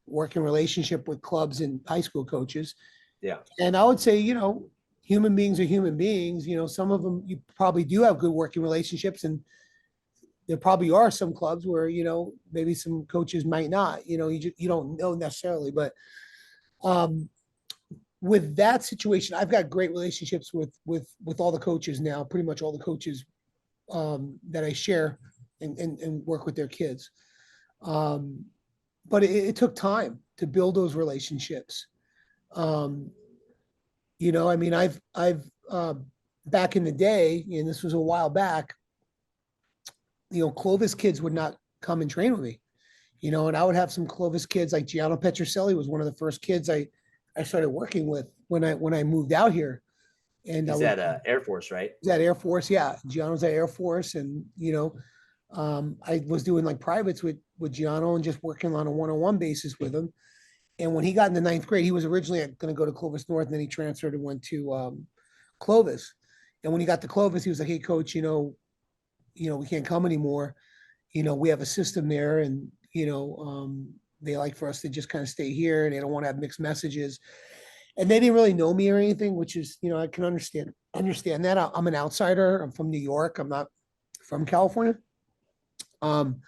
working relationship with clubs and high school coaches. yeah, And I would say, human beings are human beings. Some of them you probably do have good working relationships, and there probably are some clubs where maybe some coaches might not. You don't know necessarily, but um, with that situation, I've got great relationships with all the coaches now, pretty much all the coaches that I share and work with their kids. Um, but it took time to build those relationships. Um, I mean, I've back in the day, and this was a while back, Clovis kids would not come and train with me, and I would have some Clovis kids like Gianno Petrocelli was one of the first kids I started working with when I moved out here. And I He's would at Air Force, right? was at Air Force, yeah. Gianno's at Air Force, and I was doing like privates with Gianno and just working on a one-on-one basis with him. And when he got into ninth grade, he was originally going to go to Clovis North, and then he transferred and went to Clovis. And when he got to Clovis, he was like, "Hey, coach, we can't come anymore. We have a system there, and they like for us to just kind of stay here, and they don't want to have mixed messages." And they didn't really know me or anything, which is, I can understand that. I'm an outsider. I'm from New York. I'm not from California. Um,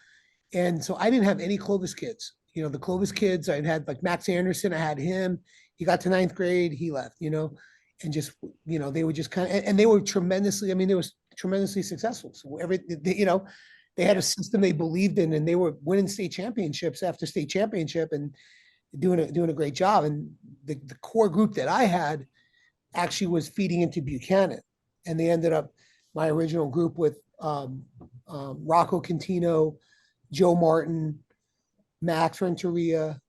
and so I didn't have any Clovis kids. The Clovis kids, I had like Max Anderson, I had him. He got to ninth grade, he left, and just, they were just kind of, and they were tremendously, I mean, they was tremendously successful. So they had a system they believed in, and they were winning state championships after state championship and doing a great job. And the core group that I had actually was feeding into Buchanan. And they ended up my original group with Rocco Contino, Joe Martin, Max Renteria,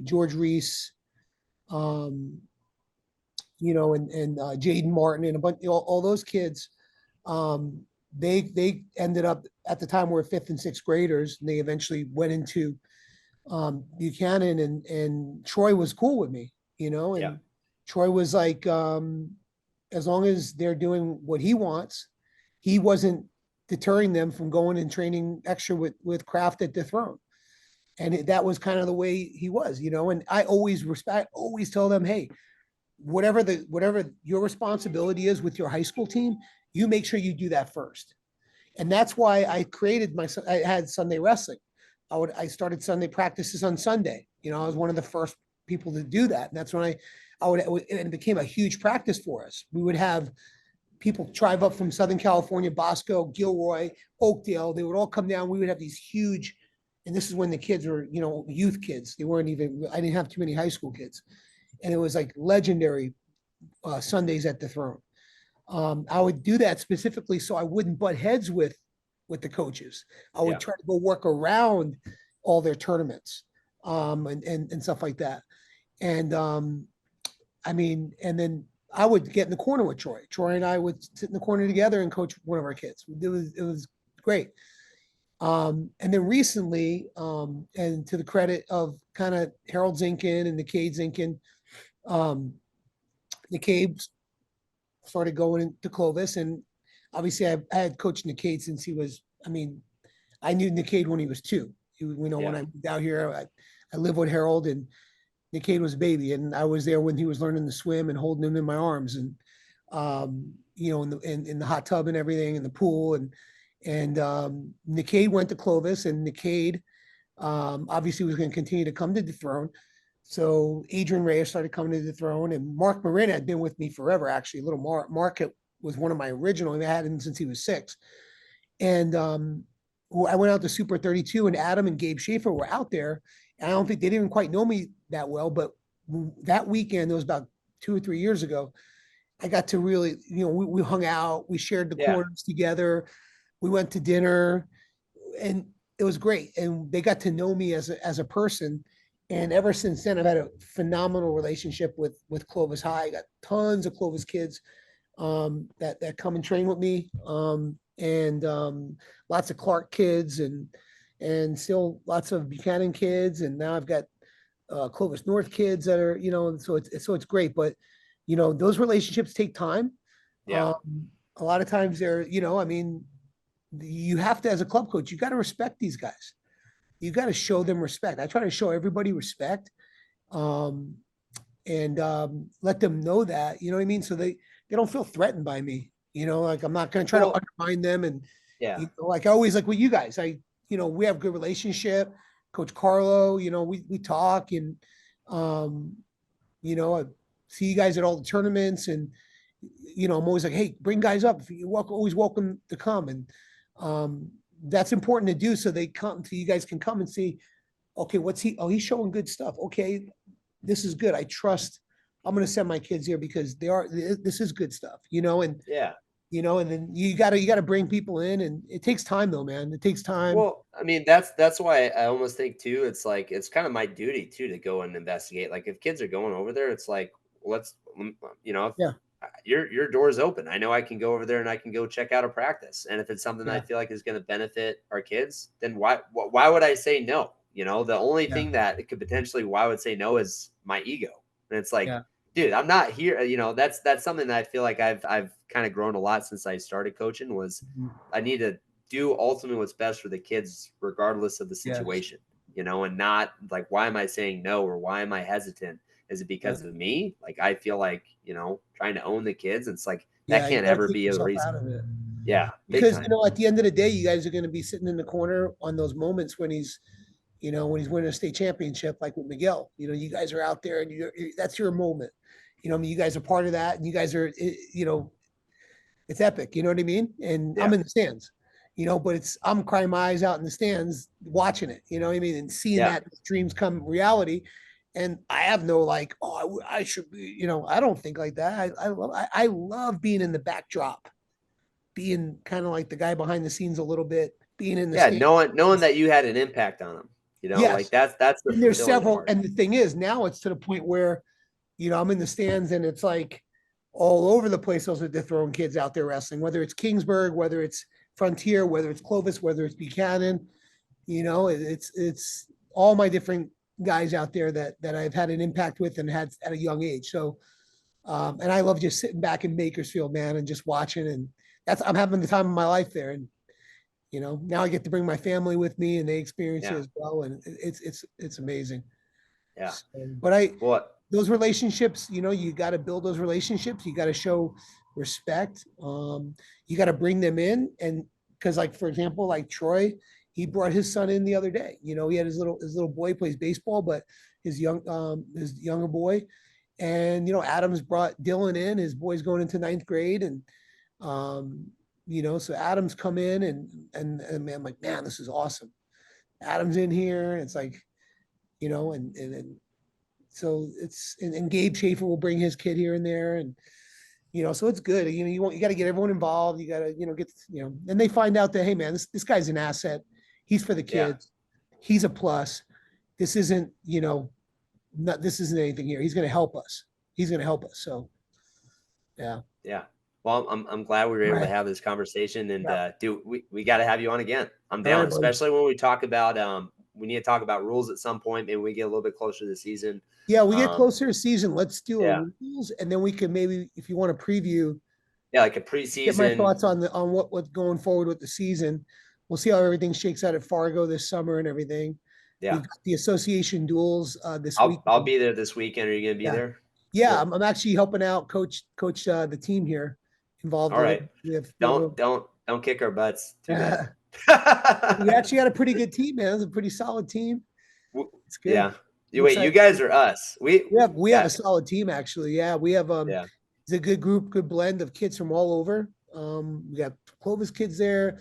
George Reese, and Jaden Martin and a bunch, all those kids. They ended up at the time were fifth and sixth graders, and they eventually went into Buchanan, and Troy was cool with me, and Yeah. Troy was like, as long as they're doing what he wants, he wasn't deterring them from going and training extra with Kraft at Dethrone. And that was kind of the way he was, and I always always tell them, hey, whatever your responsibility is with your high school team, you make sure you do that first. And that's why I had Sunday wrestling. I started Sunday practices on Sunday. I was one of the first people to do that. And that's when and it became a huge practice for us. We would have people drive up from Southern California, Bosco, Gilroy, Oakdale. They would all come down. We would have these huge, and this is when the kids were, youth kids. They weren't even, I didn't have too many high school kids. And it was like legendary Sundays at the Throne. I would do that specifically so I wouldn't butt heads with the coaches. I would try to go work around all their tournaments and stuff like that. And I mean, and then I would get in the corner with Troy. Troy and I would sit in the corner together and coach one of our kids. It was great. And then recently, and to the credit of kind of Harold Zinkin and Nicade Zinkin, Nicade started going into Clovis, and obviously I had coached Nicade since he was, I mean, I knew Nicade when he was 2. When I moved out here, I lived with Harold, and Nicade was a baby, and I was there when he was learning to swim and holding him in my arms, and in the hot tub and everything, in the pool, and Nicade went to Clovis, and Nicade obviously was going to continue to come to Dethrone. So Adrian Reyes started coming to Dethrone, and Mark Marina had been with me forever, actually. Little Mark was one of my original. I had him since he was 6. And I went out to Super 32, and Adam and Gabe Schaefer were out there. And I don't think they didn't quite know me that well, but that weekend, it was about 2 or 3 years ago, I got to really, we hung out, we shared the corners together, we went to dinner, and it was great. And they got to know me as a person. And ever since then, I've had a phenomenal relationship with Clovis High. I got tons of Clovis kids that come and train with me, and lots of Clark kids, and still lots of Buchanan kids. And now I've got Clovis North kids that are, so it's great. But those relationships take time. Yeah. A lot of times they're, I mean, you have to, as a club coach, you got to respect these guys. You got to show them respect. I try to show everybody respect, and let them know that, you know what I mean? So they don't feel threatened by me, like I'm not going to try to undermine them. And, like I always, like with you guys, we have a good relationship. Coach Carlo, we talk, and, see you guys at all the tournaments, and I'm always like, hey, bring guys up. You're always welcome to come, and that's important to do so they come, so you guys can come and see. Okay, what's he? Oh, he's showing good stuff. Okay, this is good. I trust. I'm going to send my kids here because they are. This is good stuff, and Yeah. and then you gotta bring people in, and it takes time though, man. It takes time. Well, I mean, that's why I almost think too, it's like it's kind of my duty too to go and investigate. Like if kids are going over there, it's like let's if Yeah, your door's open. I know I can go over there and I can go check out a practice. And if it's something that I yeah, feel like is going to benefit our kids, then why would I say no? The only yeah, thing that it could potentially why I would say no is my ego. And it's like, yeah. dude, I'm not here. That's something that I feel like I've kind of grown a lot since I started coaching was Mhm. I need to do ultimately what's best for the kids, regardless of the Yes. situation, and not like, why am I saying no or why am I hesitant? Is it Yeah. because of me? Like, I feel like, trying to own the kids. It's like, that Yeah, you can't got to ever take be a yourself reason. out of it Yeah. Big because time. at the end of the day, you guys are going to be sitting in the corner on those moments when he's winning a state championship, like with Miguel. You guys are out there, and that's your moment. I mean, you guys are part of that, and you guys are, it's epic. You know what I mean? And I'm Yeah. in the stands, but I'm crying my eyes out in the stands watching it. You know what I mean? And seeing Yeah. that dreams come reality. And I have no like, oh, I should be. I don't think like that. I love being in the backdrop, being kind of like the guy behind the scenes a little bit, being in the Yeah. stand. Knowing that you had an impact on them, like Yes, that's the and there's fulfilling several. part. And the thing is, now it's to the point where I'm in the stands, and it's like all over the place. Those are Dethrone kids out there wrestling, whether it's Kingsburg, whether it's Frontier, whether it's Clovis, whether it's Buchanan. It's all my different guys out there that I've had an impact with and had at a young age. So, and I love just sitting back in Bakersfield, man, and just watching. And I'm having the time of my life there. And now I get to bring my family with me, and they experience it Yeah. as well. And it's amazing. Yeah. So, but What? those relationships, you got to build those relationships. You got to show respect. You got to bring them in. And because, like, for example, like Troy, he brought his son in the other day. He had his little boy plays baseball, but his younger boy. And Adams brought Dylan in. His boy's going into ninth grade. And so Adams come in, and man, I'm like, man, this is awesome. Adams in here. And it's like, and so and Gabe Schaefer will bring his kid here and there, and so it's good. You got to get everyone involved. You got to get and they find out that, hey man, this guy's an asset. He's for the Yeah. kids. He's a plus. This isn't this isn't anything here. He's going to help us. He's going to help us. So yeah. Yeah. Well, I'm glad we were All able to right. have this conversation, and Yeah. dude, we got to have you on again. I'm All down, right, buddy. especially when we talk about we need to talk about rules at some point. Maybe we get a little bit closer to the season. Yeah, we get closer to season. Let's do a Yeah, rules, and then we can maybe, if you want to preview, yeah, like a get my preseason. thoughts on what's going forward with the season. We'll see how everything shakes out at Fargo this summer and everything. Yeah, We've got the association duels this week. I'll be there this weekend. Are you gonna be Yeah, there? yeah. Cool. I'm actually helping out coach the team here, involved All a right. little. We have a Don't kick our butts. Too bad. little. We actually got a pretty good team, man. It's a pretty solid team. It's good. Yeah. I'm Wait, you excited. guys are us. We have a Yeah, solid team actually. Yeah, we have yeah, it's a good group, good blend of kids from all over. We got Clovis kids there.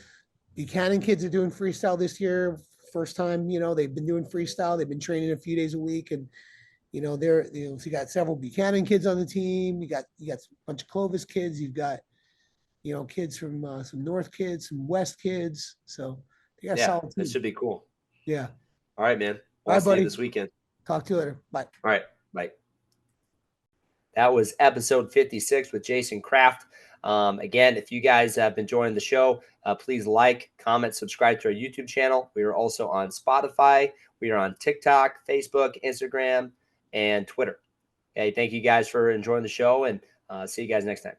Buchanan kids are doing freestyle this year. First time, they've been doing freestyle. They've been training a few days a week, and so you got several Buchanan kids on the team. You got a bunch of Clovis kids. You've got kids from some North kids, some West kids. So they got a yeah. solid That team. should be cool. Yeah. All right, man. All Well, I'll right, see you buddy. this weekend. Talk to you later. Bye. All right. Bye. That was episode 56 with Jason Kraft. Again, if you guys have been enjoying the show, please like, comment, subscribe to our YouTube channel. We are also on Spotify. We are on TikTok, Facebook, Instagram, and Twitter. Okay, thank you guys for enjoying the show, and see you guys next time.